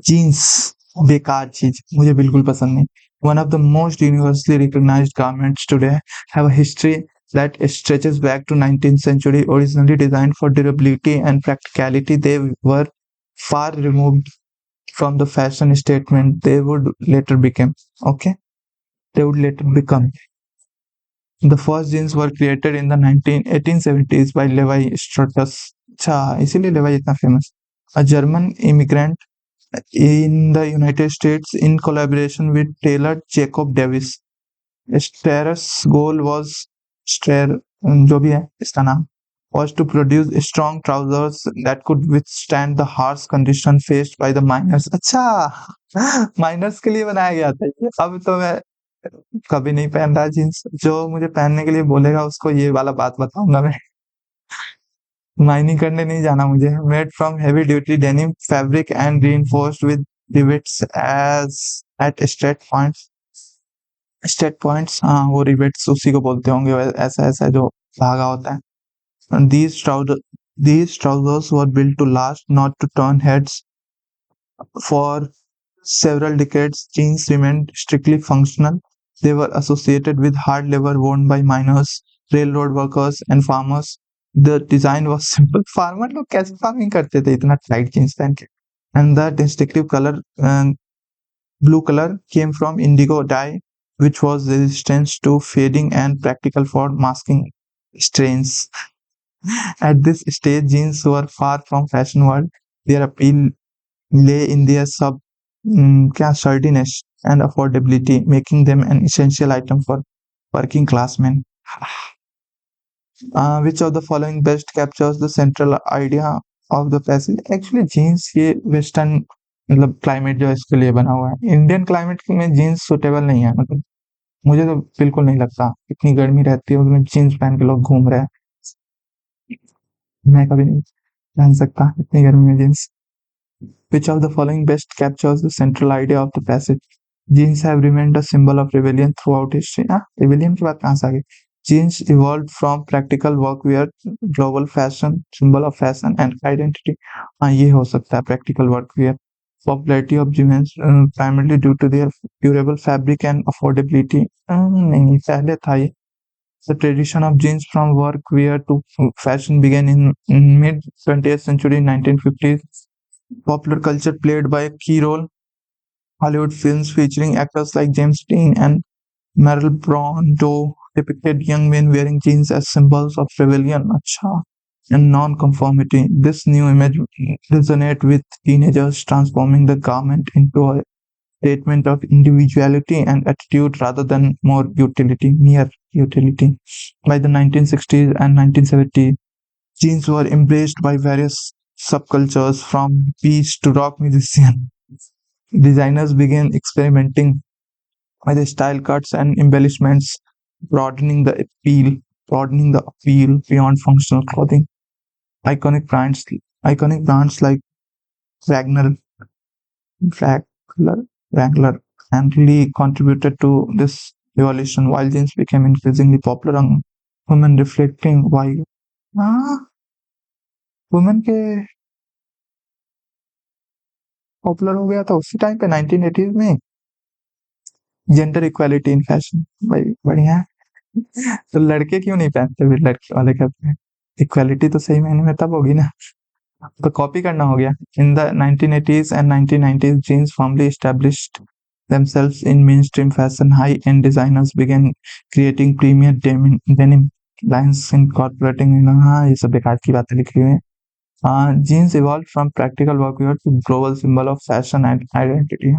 Speaker 1: Jeans बेकार चीज, मुझे बिल्कुल पसंद नहीं। One of the most universally recognized garments today have a history that stretches back to 19th century. Originally designed for durability and practicality, they were far removed from the fashion statement they would later become. Okay, they would later become. The first jeans were created in the 1870s by Levi Strauss. अच्छा, इसीलिए लेवाई इतना famous. A German immigrant in the United States in collaboration with tailor Jacob Davis. Straer's goal was Straer, जो भी है इसका नाम, was to produce strong trousers that could withstand the harsh condition faced by the miners. अच्छा, miners के लिए बनाया गया था ये। अब तो मैं कभी नहीं पहन रहा जीन्स, जो मुझे पहनने के लिए बोलेगा उसको ये वाला बात बताऊंगा मैं। माइनिंग करने नहीं जाना मुझे। Made from heavy duty denim fabric and reinforced with rivets as at straight points. Straight points, हाँ वो रिवेट्स उसी को बोलते होंगे, ऐसा ऐसा जो धागा होता है। These trousers were built to last, not to turn heads. For several decades, jeans remained strictly functional. They were associated with hard labor worn by miners, railroad workers, and farmers. The design was simple. Farmer लोग कैसे farming करते थे इतना tight jeans पहन के? And the distinctive color, blue color, came from indigo dye, which was resistant to fading and practical for masking stains. At this stage, jeans were far from fashion world. Their appeal lay in their sturdiness and affordability, making them an essential item for working class men. Which of the following best captures the central idea of the passage? Actually, jeans ये western मतलब climate जो है इसके लिए बना हुआ है। Indian climate में जीन्स सुटेबल नहीं है, मतलब मुझे तो बिल्कुल नहीं लगता। इतनी गर्मी रहती है उसमें जीन्स पहन के लोग घूम रहे हैं, मैं कभी नहीं पहन सकता इतनी गर्मी में jeans. Which of the following best captures the central idea of the passage? Jeans have remained a symbol of rebellion throughout history. rebellion की बात कहाँ से आ गई? Jeans evolved from practical workwear, global fashion, symbol of fashion and identity. हाँ ये हो सकता है practical workwear. Popularity of jeans primarily due to their durable fabric and affordability. नहीं पहले था ये. The tradition of jeans from workwear to fashion began in mid 20th century, 1950s. Popular culture played by a key role. Hollywood films featuring actors like James Dean and Meryl Brando depicted young men wearing jeans as symbols of rebellion and non-conformity. This new image resonated with teenagers, transforming the garment into a statement of individuality and attitude rather than mere utility. By the 1960s and 1970s, jeans were embraced by various subcultures from hippies to rock musicians. Designers began experimenting with style cuts and embellishments, broadening the appeal beyond functional clothing. Iconic brands like Wrangler, Wrangler, and really contributed to this evolution. While jeans became increasingly popular among women, reflecting why women के popular हो गया था उसी time पे 1980s में। Gender equality in fashion, भाई बढ़िया है। तो लड़के क्यों नहीं पहनते, फिर लड़के वाले कहते हैं इक्वालिटी तो सही मायने में तब होगी ना, तो कॉपी करना हो गया। In the 1980s and 1990s, jeans firmly established themselves in mainstream fashion. High-end designers began creating premier denim lines incorporating, हाँ ये सब बेकार की बातें लिखी हुई हैं। Jeans evolved from practical workwear to global symbol of fashion and identity.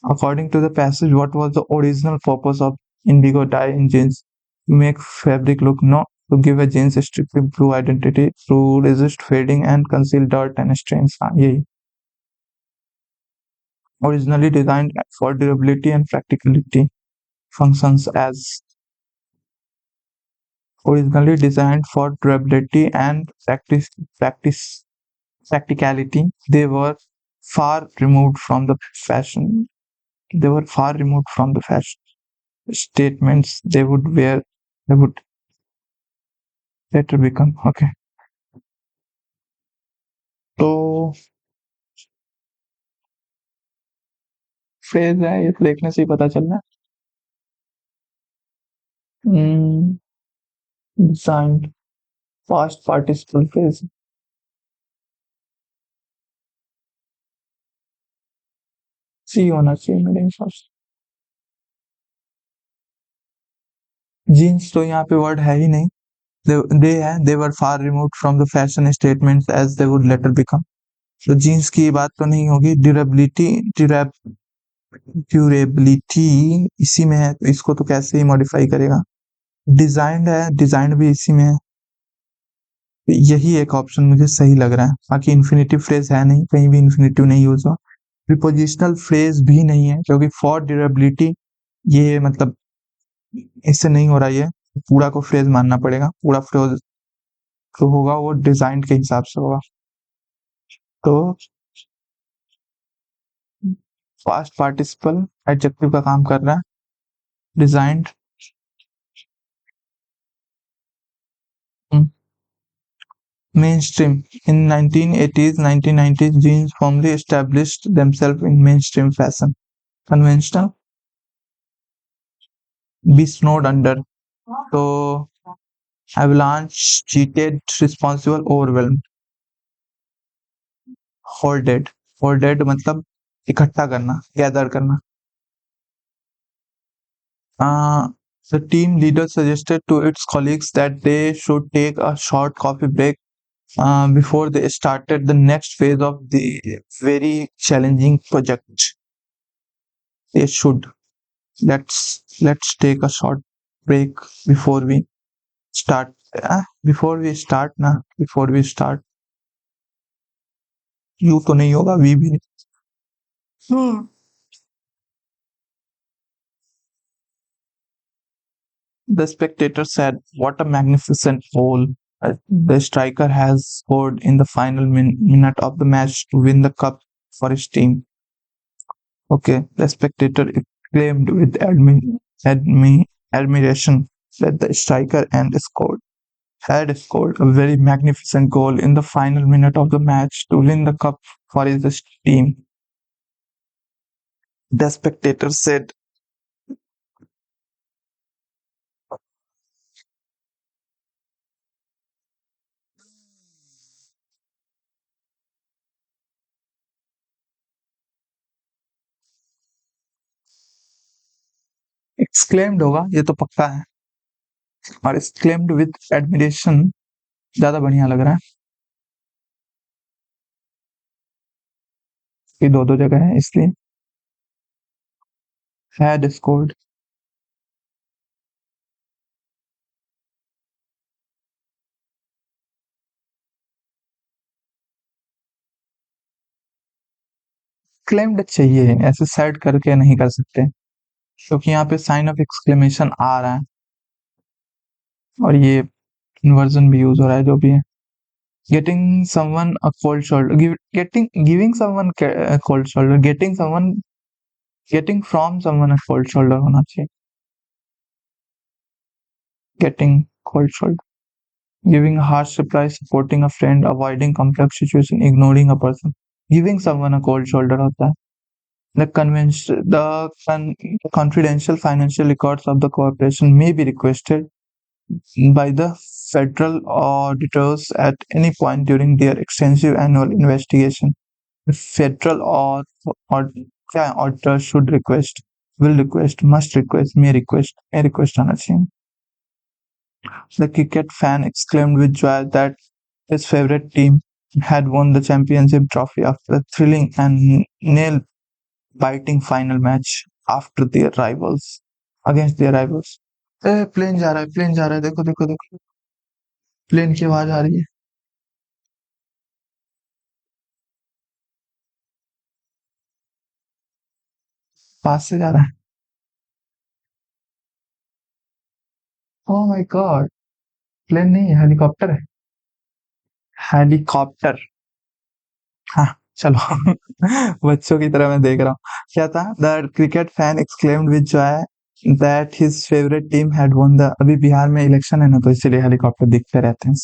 Speaker 1: According to the passage, what was the original purpose of indigo dye in jeans? To make fabric look no, to give a jeans a strictly blue identity, to resist fading and conceal dirt and stains. यही originally designed for durability and practicality, functions as originally designed for durability and practicality. They were far removed from the fashion. They were far removed from the fashion statements they would later become. Okay, तो phrase है ये तो देखने से ही पता चल रहा है। डिजाइंड पास्ट पार्टिसिपल फ्रेज, सी होना चाहिए मेरे हिसाब से। जीन्स तो यहाँ पे वर्ड है ही नहीं, they were far removed from the fashion statements as they would later become. तो जीन्स की बात तो नहीं होगी। ड्यूरेबिलिटी इसी में है, तो इसको तो कैसे ही मॉडिफाई करेगा। डिजाइंड है, डिजाइंड भी इसी में है, यही एक ऑप्शन मुझे सही लग रहा है। बाकी इन्फिनेटिव फ्रेज है नहीं, कहीं भी इन्फिनेटिव नहीं यूज हुआ। प्रीपोजिशनल फ्रेज भी नहीं है, क्योंकि फॉर ड्यूरेबिलिटी ये मतलब इससे नहीं हो रहा, ये पूरा को फ्रेज मानना पड़ेगा। पूरा फ्रेज जो होगा वो डिजाइन के हिसाब से होगा। तो पास्ट पार्टिसिपल एडजेक्टिव का काम कर रहा है। Designed mainstream in 1980s 1990s, jeans firmly established themselves in mainstream fashion. Conventional, be snowed under, so avalanche, cheated, responsible, overwhelmed. hoarded मतलब इकट्ठा करना, गैदर करना। The team leader suggested to its colleagues that they should take a short coffee break before they started the next phase of the very challenging project. They should. Let's take a short break before we start. Before we start ना, before we start. You तो नहीं होगा, we भी नहीं। The spectator said, "What a magnificent goal the striker has scored in the final minute of the match to win the cup for his team." Okay, the spectator exclaimed with admiration that the striker had scored a very magnificent goal in the final minute of the match to win the cup for his team. The spectator said, exclaimed होगा, ये तो पक्का है, और exclaimed with admiration ज्यादा बढ़िया लग रहा है, ये दो जगह है इसलिए। had scored, क्लेम्ड चाहिए, ऐसे सेड करके नहीं कर सकते, क्योंकि यहाँ पे साइन ऑफ एक्सक्लेमेशन आ रहा है और ये इन्वर्जन भी यूज हो रहा है, जो भी है। Getting someone a cold shoulder, giving someone a cold shoulder, getting someone getting from someone a cold shoulder होना चाहिए। Getting cold shoulder. Giving harsh reply, supporting a friend, avoiding complex situation, ignoring a person। Giving someone a cold shoulder होता है। The confidential financial records of the corporation may be requested by the federal auditors at any point during their extensive annual investigation। The federal or क्या auditor should request, will request, must request, may request आना चाहिए। The cricket fan exclaimed with joy that his favorite team had won the championship trophy after a thrilling and nail-biting final match after their rivals against their rivals। Plane जा रहा है, plane जा रहा है, देखो देखो देखो, प्लेन की आवाज आ रही है। पास से जा रहा है। ओह माय गॉड, प्लेन नहीं है, हेलीकॉप्टर है। हेलीकॉप्टर। हाँ, चलो बच्चों की तरह मैं देख रहा हूँ। क्या था? The cricket fan exclaimed with Joy that his favourite team had won the, अभी बिहार में इलेक्शन है ना, तो इसीलिए हेलीकॉप्टर दिखते रहते हैं।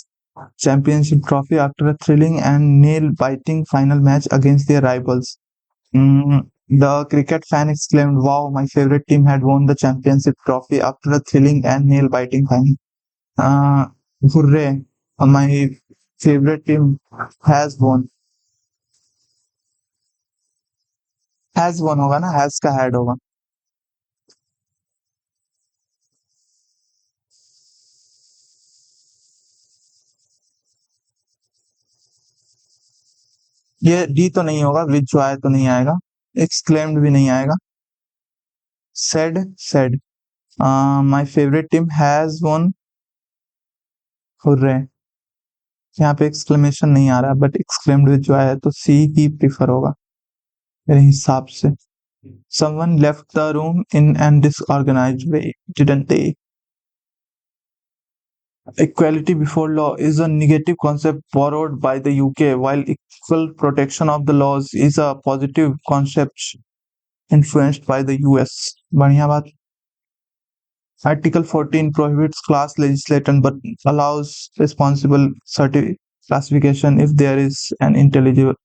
Speaker 1: Championship trophy after a thrilling and nail biting final match against their rivals. The cricket fan exclaimed, "Wow, my favorite team had won the championship trophy after a thrilling and nail-biting final." Uh, Hooray! My favorite team has won। Has one होगा ना, has का had होगा। ये D तो नहीं होगा, with जो आए तो नहीं आएगा, एक्सक्लेम्ड भी नहीं आएगा। Said my favourite team has one. Hurray, यहाँ पे एक्सक्लेमेशन नहीं आ रहा, बट एक्सक्लेम्ड विद जो है तो सी ही प्रीफर होगा मेरे हिसाब से। Someone left the room in an disorganised way, didn't they? Equality before law is a negative concept borrowed by the UK, while equal protection of the laws is a positive concept influenced by the US। बढ़िया बात। Article 14 prohibits class legislation but allows responsible classification if there is an intelligible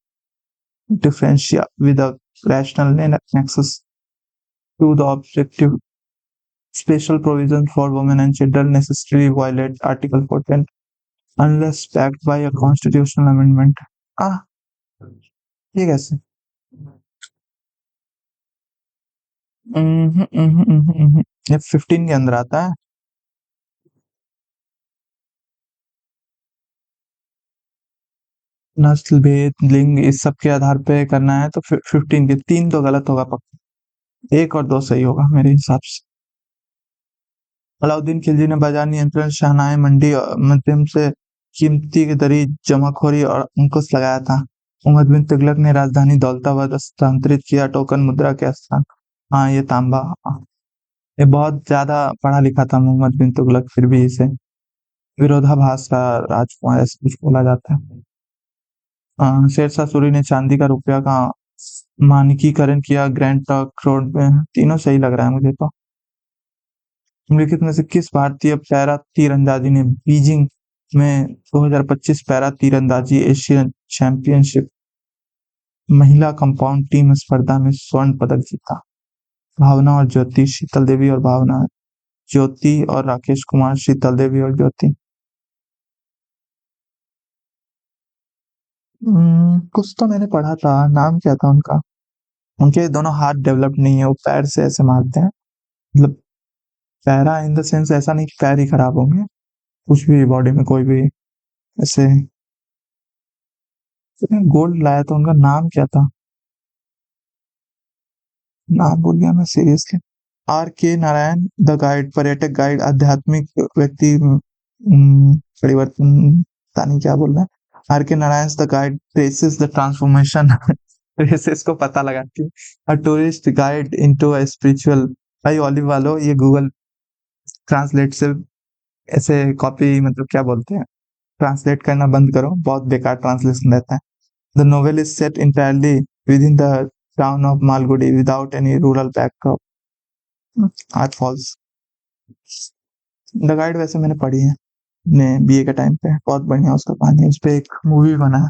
Speaker 1: differentia with a rational nexus to the objective। Special provisions for women and children necessarily violate Article 14 unless backed by a constitutional amendment। ah ये कैसे? ये 15 के अंदर आता है। नस्ल भेद लिंग इस सब के आधार पे करना है तो 15 के 3 तो गलत होगा पक्का, 1 और 2 सही होगा मेरे हिसाब से। अलाउद्दीन खिलजी ने बाजार नियंत्रण, शहनाई मंडी और माध्यम से कीमती दरी जमाखोरी और अंकुश लगाया था। उमर बिन तुगलक ने राजधानी दौलताबाद स्थानांतरित किया, टोकन मुद्रा के स्थान। हाँ, ये तांबा। ये बहुत ज्यादा पढ़ा लिखा था मोहम्मद बिन तुगलक, फिर भी इसे विरोधाभास का राजकुमार ऐसा कुछ बोला जाता है। शेरशाह सूरी ने चांदी का रुपया का मानकीकरण किया, ग्रैंड ट्रंक रोड में। तीनों सही लग रहा है मुझे तो। निम्नलिखित में से किस भारतीय पैरा तीरंदाजी ने बीजिंग में 2025 पैरा तीरंदाजी एशियन चैंपियनशिप महिला कंपाउंड टीम स्पर्धा में स्वर्ण पदक जीता? भावना और ज्योति, शीतल देवी और भावना, ज्योति और राकेश कुमार, शीतल देवी और ज्योति। कुछ तो मैंने पढ़ा था, नाम क्या था उनका? उनके दोनों हाथ डेवलप नहीं है, वो पैर से ऐसे मारते हैं, मतलब पैरा इन द सेंस ऐसा नहीं कि पैर ही खराब होंगे, कुछ भी बॉडी में कोई भी ऐसे। गोल्ड लाया था, उनका नाम क्या था? नाम भूल गया मैं सीरियसली। आर के नारायण द गाइड, पर्यटक गाइड, आध्यात्मिक व्यक्ति, परिवर्तन, पता नहीं क्या बोल रहा है। आर के Narayan the guide traces the transformation traces को पता लगाती है। A tourist guide into a spiritual. भाई ओलिव वालों, ये गूगल ट्रांसलेट से ऐसे कॉपी, मतलब क्या बोलते हैं, ट्रांसलेट करना बंद करो, बहुत बेकार ट्रांसलेशन रहता है। The novel is set entirely with in the town of Malgudi without any rural backdrop are false. The guide वैसे मैंने पढ़ी है अपने बीए के टाइम पे, बहुत बढ़िया उसका कहानी, उस पे एक मूवी बना है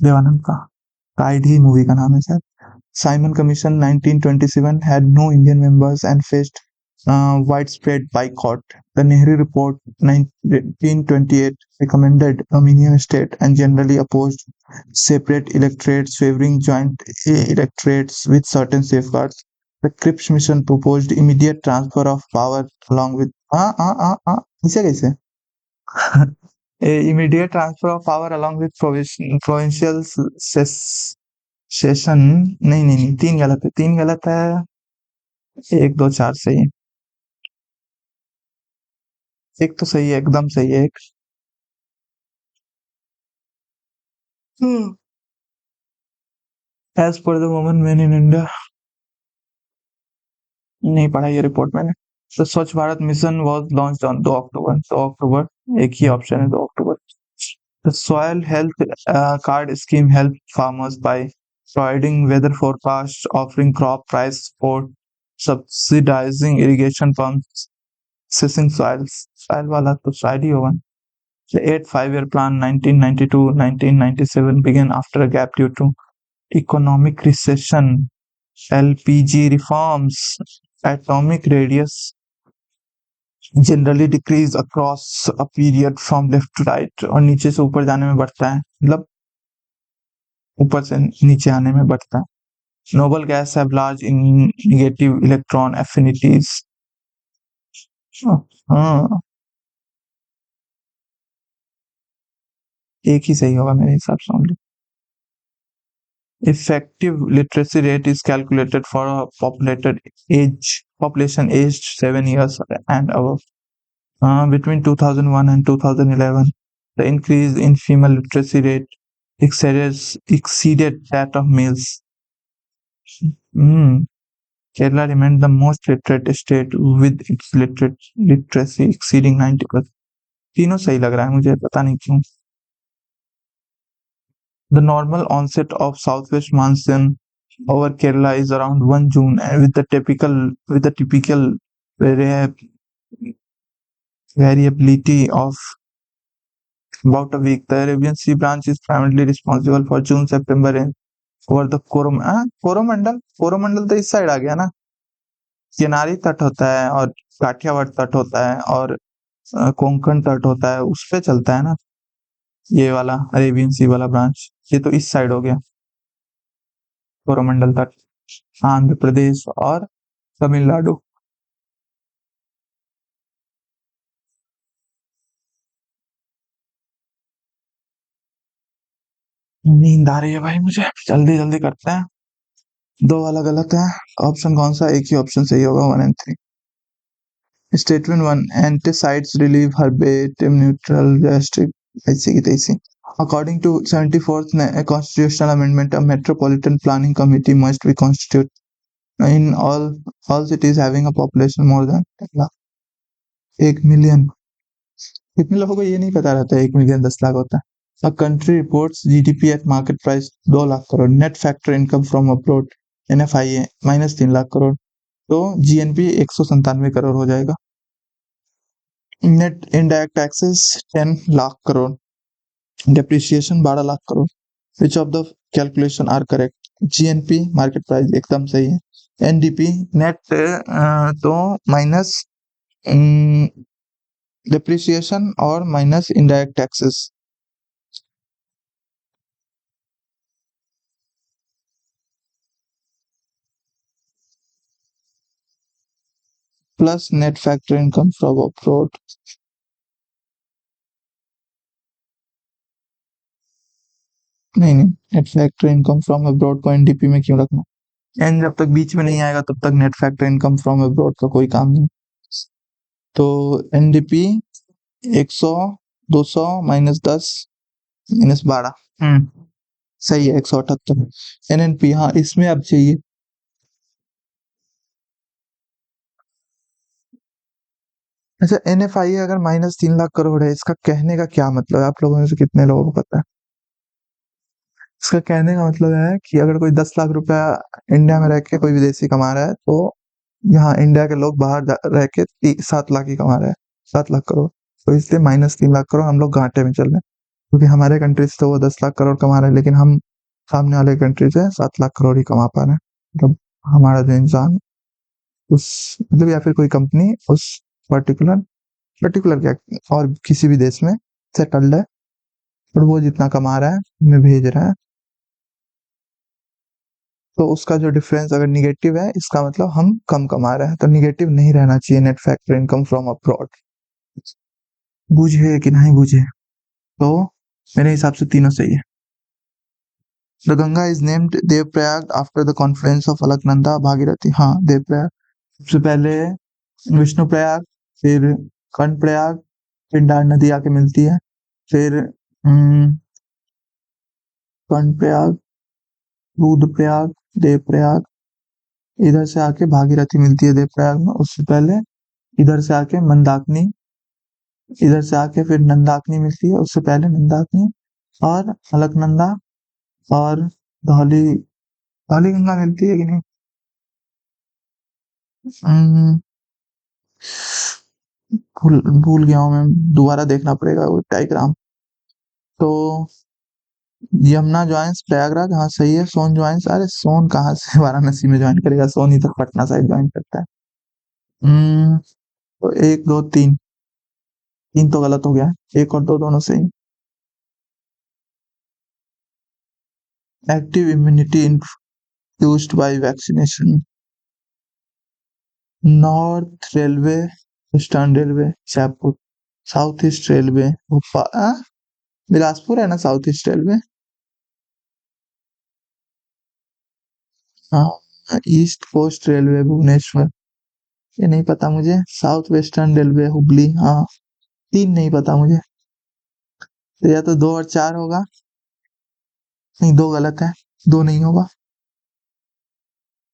Speaker 1: देवानंद का, गाइड ही मूवी का नाम है शायद। Simon Commission 1927 had no Indian members and faced widespread boycott. The Nehru Report 1928 recommended Dominion state and generally opposed separate electorates, favoring joint electorates with certain safeguards. The Cripps Mission proposed immediate transfer of power along with ऐसे कैसे immediate transfer of power along with provincial session नहीं, 3 गलत है, 3 गलत है, 1, 2, 4 सही है। एक तो सही है, एकदम सही है एक। As per the women men in India, नहीं पढ़ा ये रिपोर्ट मैंने। The स्वच्छ Bharat mission was launched on 2 अक्टूबर, 2 अक्टूबर, एक ही ऑप्शन है 2 अक्टूबर। The soil health card scheme help farmers by providing weather forecast, offering crop price support, subsidizing irrigation pumps, assessing soil वाला तो शायद ही होगा। The 8th Five-Year Plan 1992-1997 began after a gap due to economic recession, LPG reforms, atomic radius generally decrease across a period from left to right, और नीचे से ऊपर जाने में बढ़ता है, मतलब ऊपर से नीचे आने में बढ़ता है। Noble gas have large negative electron affinities. हाँ, एक ही सही होगा मेरे हिसाब से only. Effective literacy rate is calculated for a population aged 7 years and above. Between 2001 and 2011, the increase in female literacy rate exceeded that of males. Kerala remained the most literate state with its literacy exceeding 90%. तीनों सही लग रहा है मुझे, पता नहीं क्यों। The normal onset of southwest monsoon over Kerala is around 1 June, and with the typical variability of about a week. The Arabian Sea branch is primarily responsible for June-September rain over the Coromandel तो इस side आ गया ना, किनारी तट होता है और काठियावाड़ तट होता है और कोंकण तट होता है, उस पे चलता है ना ये वाला अरेबियन सी वाला ब्रांच, ये तो इस साइड हो गया कोरोमंडल तट, आंध्र प्रदेश और तमिलनाडु। नींद आ रही है भाई मुझे, जल्दी करते हैं। 2 वाला गलत है, ऑप्शन कौन सा, एक ही ऑप्शन सही होगा, 1 and 3। Statement 1, anticides relieve herbatim neutral gastric, ऐसी की तैसी। According to 74th constitutional amendment, a metropolitan planning committee must be constituted in all cities having a population more than 10 lakh, 1 million। कितने लोगों को ये नहीं पता रहता है 1 मिलियन 10 लाख होता है। A country reports GDP at market price 2 lakh crore, net factor income from abroad NFIA -3 lakh crore, तो GNP 197 करोड़ हो जाएगा। Net indirect taxes 10 lakh crore, depreciation 12 lakh crore. Which of the calculation are correct? GNP market price एकदम सही है। एनडीपी नेट तो माइनस डेप्रिसिएशन और minus indirect taxes. Plus net factor income from abroad. नहीं net factor income from abroad को NDP में क्यों रखना? एन जब तक बीच में नहीं आएगा तब तक net factor income from abroad का कोई काम नहीं। तो एनडीपी 100 200 -10 -12 सही है 178। एनएनपी हाँ इसमें अब चाहिए। अच्छा एनएफआई अगर -3 लाख करोड़ है, इसका कहने का क्या मतलब है? आप लोगों में से कितने लोगों को पता है? इसका कहने का मतलब है कि अगर कोई 10 लाख रुपया इंडिया में रह के कोई विदेशी कमा रहा है, तो यहाँ इंडिया के लोग बाहर रह के 7 लाख ही कमा रहे हैं, 7 लाख करोड़। तो इसलिए -3 लाख करोड़ हम लोग घाटे में चल रहे हैं, क्योंकि हमारे कंट्री से तो वो 10 लाख करोड़ कमा रहे हैं, लेकिन हम सामने वाले कंट्री से 7 लाख करोड़ ही कमा पा रहे हैं। मतलब हमारा जो इंसान उस मतलब या फिर कोई कंपनी उस पर्टिकुलर पर्टिकुलर क्या और किसी भी देश में सेटल्ड है, और वो जितना कमा रहा है हमें भेज रहा है, तो उसका जो डिफरेंस अगर निगेटिव है, इसका मतलब हम कम कमा रहे हैं, तो निगेटिव नहीं रहना चाहिए net factor income from abroad. बूझे कि नहीं बूझे, तो मेरे हिसाब से तीनों सही है। The Ganga is named Devprayag after the Confluence of Alaknanda Bhagirathi. हाँ, देवप्रयाग सबसे पहले विष्णु प्रयाग, फिर कर्णप्रयाग, पिंडार नदी आके मिलती है, फिर कर्णप्रयाग, रुद्रप्रयाग, देवप्रयाग, इधर से आके भागीरथी मिलती है देवप्रयाग में। उससे पहले इधर से आके मंदाकिनी, इधर से आके फिर नंदाकिनी मिलती है, उससे पहले नंदाकिनी और अलकनंदा और धौली धौली गंगा मिलती है कि नहीं? हम्म, भूल भूल गया हूँ मैं, दोबारा देखना पड़ेगा वो डायग्राम। तो यमुना ज्वाइंस प्रयागराज, हाँ सही है। सोन ज्वाइंस, अरे सोन कहाँ से वाराणसी में ज्वाइन करेगा, सोन ही तो पटना साइड ज्वाइन करता है। तो 1 2 3, 3 तो गलत हो गया, 1 और 2 दोनों सही। Active immunity induced by vaccination. North railway, eastern railway Jaipur, south east railway Bhopal, Bilaspur है ना साउथ ईस्ट रेलवे। हाँ, ईस्ट कोस्ट रेलवे भुवनेश्वर, ये नहीं पता मुझे। साउथ वेस्टर्न रेलवे हुबली, हाँ। 3 नहीं पता मुझे, तो या तो 2 और 4 होगा। नहीं, 2 गलत है, 2 नहीं होगा,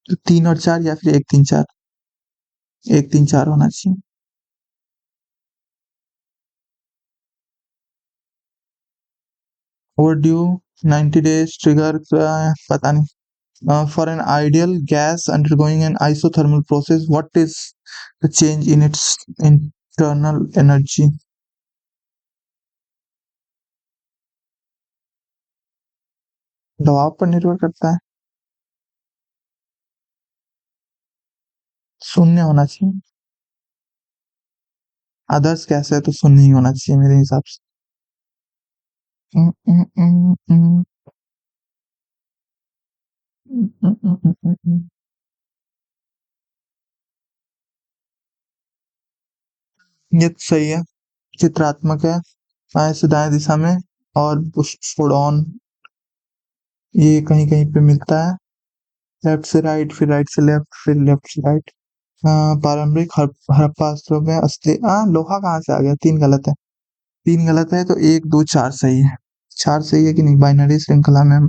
Speaker 1: तो 3 और 4 या फिर 1 3 4, 1 3 4 होना चाहिए। ओवरड्यू 90 डेज ट्रिगर पता नहीं। For an ideal gas undergoing an isothermal process, what is the change in its internal energy? दबाव पर निर्भर करता है, शून्य होना चाहिए। आदर्श गैस है तो शून्य ही होना चाहिए मेरे हिसाब से। उम, उम, उम, उम, उम, उम, उम, उम, उम, उम। ये तो सही है, चित्रात्मक है, बाएं से दाएं दिशा में, और पुष्पड़ौन ये कहीं कहीं पे मिलता है, लेफ्ट से राइट, फिर राइट से लेफ्ट, फिर लेफ्ट से राइट। पारंपरिक हड़प्पा अस्त्रों में असली लोहा कहाँ से आ गया? 3 गलत है, 3 गलत है, तो 1 2 4 सही है। 4 सही है कि नहीं? बाइनरी श्रृंखला में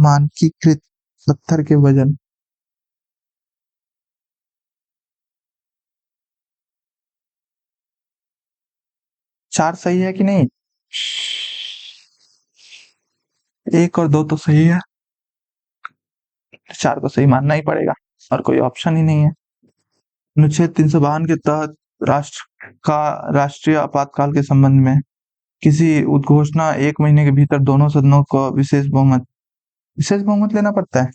Speaker 1: मानकीकृत पत्थर के वजन। 4 सही है कि नहीं? 1 और 2 तो सही है, 4 को सही मानना ही पड़ेगा, और कोई ऑप्शन ही नहीं है। अनुच्छेद 352 के तहत राष्ट्र का राष्ट्रीय आपातकाल के संबंध में किसी उद्घोषणा 1 महीने के भीतर दोनों सदनों को विशेष बहुमत लेना पड़ता है।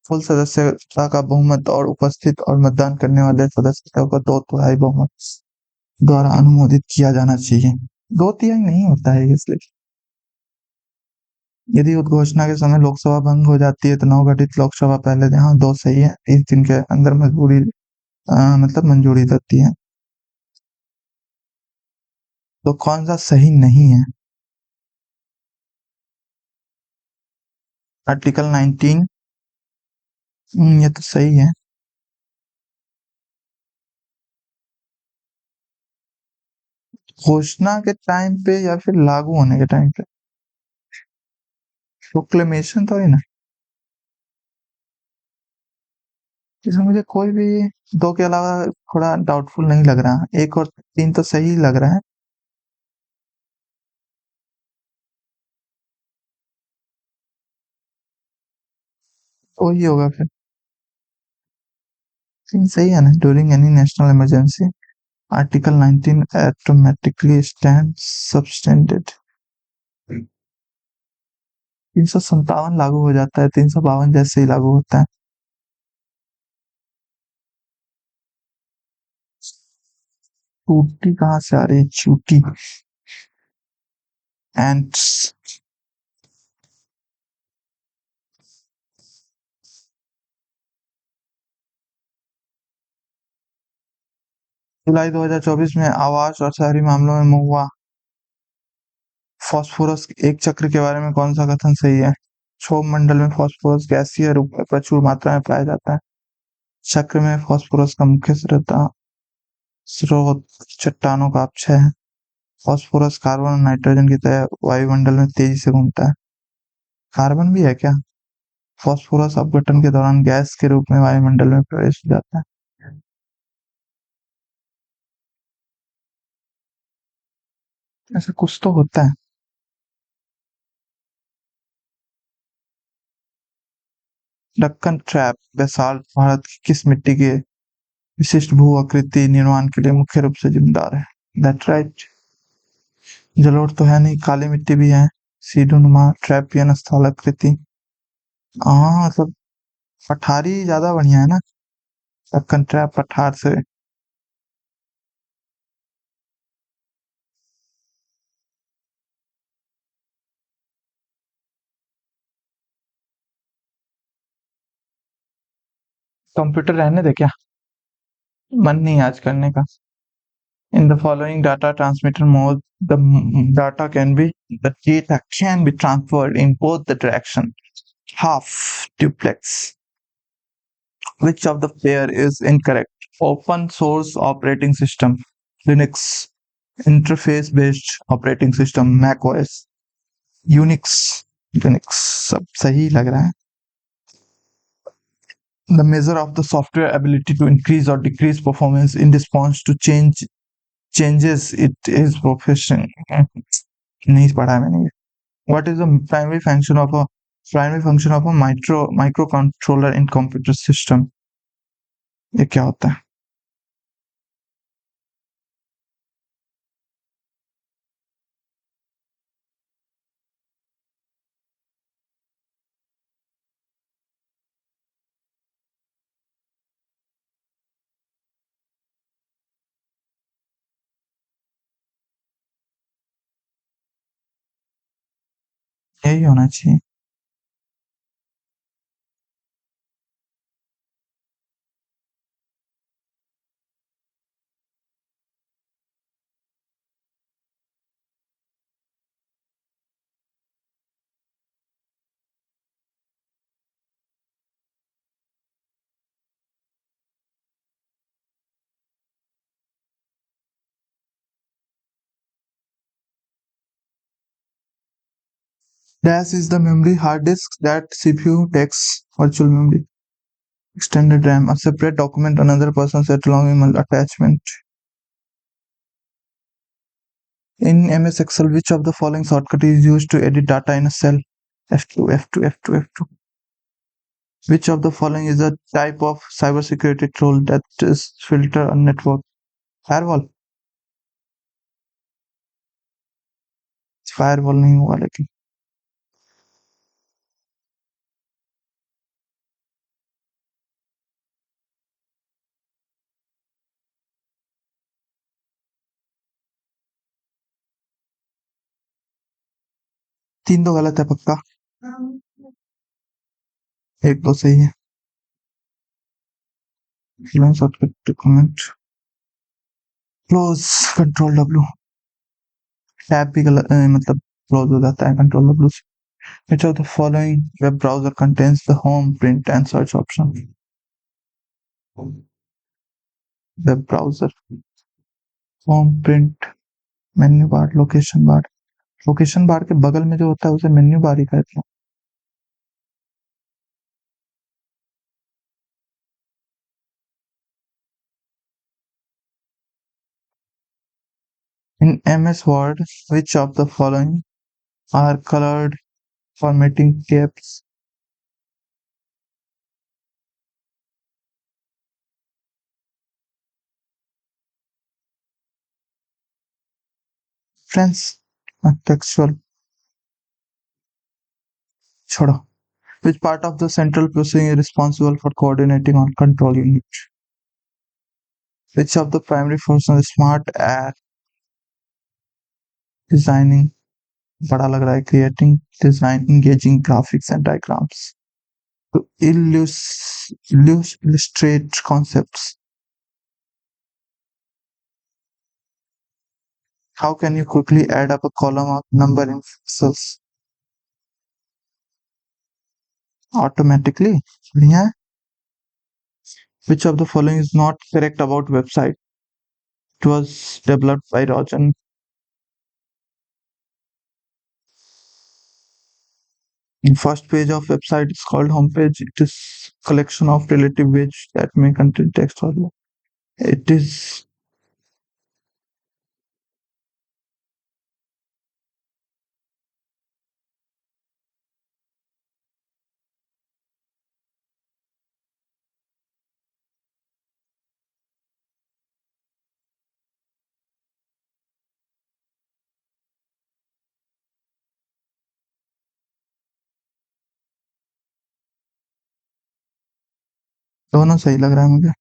Speaker 1: फुल सदस्यता का बहुमत और उपस्थित और मतदान करने वाले सदस्यों का 2/3 बहुमत द्वारा अनुमोदित किया जाना चाहिए। 2/3 नहीं होता है इसलिए। यदि उद्घोषणा के समय लोकसभा भंग हो जाती है, तो नवगठित लोकसभा पहले दिन, हाँ 2 सही है, 30 दिन के अंदर मतलब मंजूरी देती है। तो कौन सा सही नहीं है? आर्टिकल 19, ये तो सही है। घोषणा के टाइम पे या फिर लागू होने के टाइम पे? प्रोक्लेमेशन तो है ना। इसमें मुझे कोई भी 2 के अलावा थोड़ा डाउटफुल नहीं लग रहा। 1 और 3 तो सही लग रहा है। वही होगा फिर। सही है ना, during any national emergency article 19 automatically stand subtended. 357 लागू हो जाता है, 352 जैसे ही लागू होता है। चूटी कहाँ से आ रही है, चूटी? एंड्स। जुलाई 2024 में आवास और शहरी मामलों में महुआ फास्फोरस एक चक्र के बारे में कौन सा कथन सही है? क्षोभ मंडल में फास्फोरस गैसीय रूप में प्रचुर मात्रा में पाया जाता है। चक्र में फास्फोरस का मुख्य स्रोत चट्टानों का अपक्षय है। फास्फोरस कार्बन और नाइट्रोजन की तरह वायुमंडल में तेजी से घूमता है। कार्बन भी है क्या? फास्फोरस अपघटन के दौरान गैस के रूप में वायुमंडल में प्रवेश हो जाता है। ऐसा कुछ तो होता है। दक्कन ट्रैप बेसाल्ट भारत की किस मिट्टी के विशिष्ट भू आकृति निर्माण के लिए मुख्य रूप से जिम्मेदार है? That right. जलोढ़ तो है नहीं, काली मिट्टी भी है। सीढ़ीनुमा ट्रैपियन स्थलाकृति। हाँ मतलब पठारी ज्यादा बढ़िया है ना, दक्कन ट्रैप पठार से। कंप्यूटर रहने दे क्या, मन नहीं आज करने का। In the following data transmitter mode, data can be the data can be transferred in both the direction. Half duplex. Which of the pair is incorrect? Open source operating system, Linux. Interface based operating system, Mac OS. Unix, Linux. सब सही लग रहा है। The measure of the software ability to increase or decrease performance in response to changes it is profession. नहीं पढ़ा है मैंने ये। What is the primary function of a microcontroller in computer system? ये क्या होता है? यही होना चाहिए। Dash is the memory hard disk that CPU takes. Virtual memory. Extended RAM, a separate document another person set along with attachment. In MS Excel, which of the following shortcut is used to edit data in a cell? F2, F2, F2, F2. Which of the following is a type of cybersecurity tool that is filter a network? Firewall. Firewall नहीं हुआ लेकिन। तीन तो गलत है पक्का, एक तो सही है। Document close, control W. Tab भी गलत मतलब क्लोज हो जाता है कंट्रोल डब्ल्यू से। Which of the following web browser contains the home, print and search option? Web browser, home, print, menu bar, location bar. Location bar के बगल में जो होता है उसे मेन्यू बार ही कहते हैं। In MS Word, which of the following are colored formatting tabs? Reference textual छोड़ो। Which part of the central processing is responsible for coordinating on control unit? Which of the primary functions is smart at designing? बड़ा लग रहा है, creating, design, engaging graphics and diagrams to illustrate concepts. How can you quickly add up a column of number in pixels? Automatically. बढ़िया है. Which of the following is not correct about website? It was developed by Rajan. The first page of website is called homepage. It is collection of relative page that may contain text or no. It is दोनों सही लग रहा है मुझे.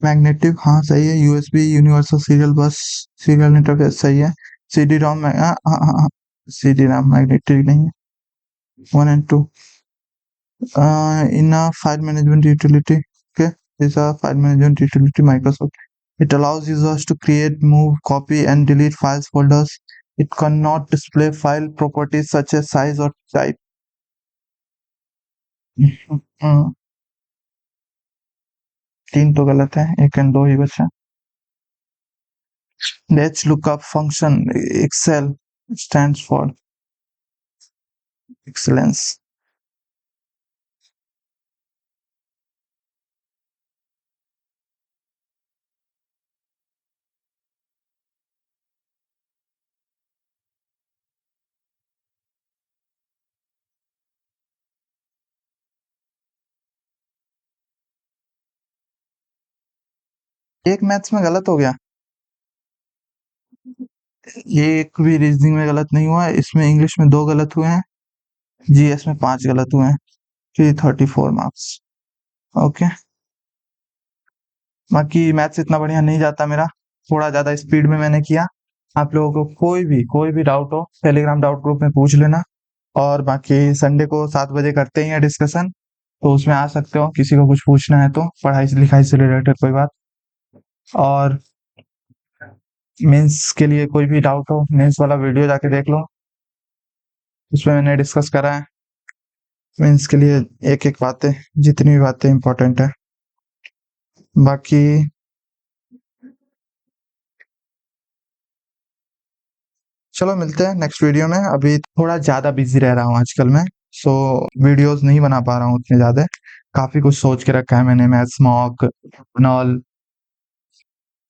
Speaker 1: Magnetic हाँ सही है. USB universal serial बस सीरियल इंटरफेस सही है. सीडी रोम हाँ सीडी रोम मैग्नेटिक नहीं है. 1 and 2 in a file management utility. Okay, this is a file management utility Microsoft. It allows users to create, move, copy and delete files folders. It cannot display file properties such as size or type. तीन तो गलत है, एक and दो ही बचा. Let's look up function excel stands for excellence. एक maths में गलत हो गया, ये एक भी रीजनिंग में गलत नहीं हुआ. इसमें इंग्लिश में 2 गलत हुए हैं, जीएस में 5 गलत हुए हैं. 34 मार्क्स. ओके, बाकी मैथ्स इतना बढ़िया नहीं जाता मेरा, थोड़ा ज्यादा स्पीड में मैंने किया. आप लोगों को कोई भी डाउट हो टेलीग्राम डाउट ग्रुप में पूछ लेना. और बाकी संडे को 7 बजे करते ही है डिस्कशन, तो उसमें आ सकते हो. किसी को कुछ पूछना है तो पढ़ाई से लिखाई से रिलेटेड कोई बात. और मेंस के लिए कोई भी डाउट हो, मेंस वाला वीडियो जाके देख लो, उसमें मैंने डिस्कस करा है मेंस के लिए एक एक बातें, जितनी भी बातें इंपॉर्टेंट है. बाकी चलो मिलते हैं नेक्स्ट वीडियो में. अभी थोड़ा ज्यादा बिजी रह रहा हूँ आजकल मैं, सो वीडियोस नहीं बना पा रहा हूँ उतने ज्यादा. काफी कुछ सोच के रखा है मैंने, मैथ्स मॉक नॉल,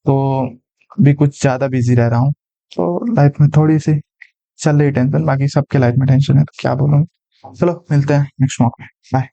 Speaker 1: तो अभी कुछ ज्यादा बिजी रह रहा हूँ. तो लाइफ में थोड़ी सी चल रही टेंशन, बाकी सबके लाइफ में टेंशन है तो क्या बोलूँ. चलो मिलते हैं नेक्स्ट मॉक में. बाय.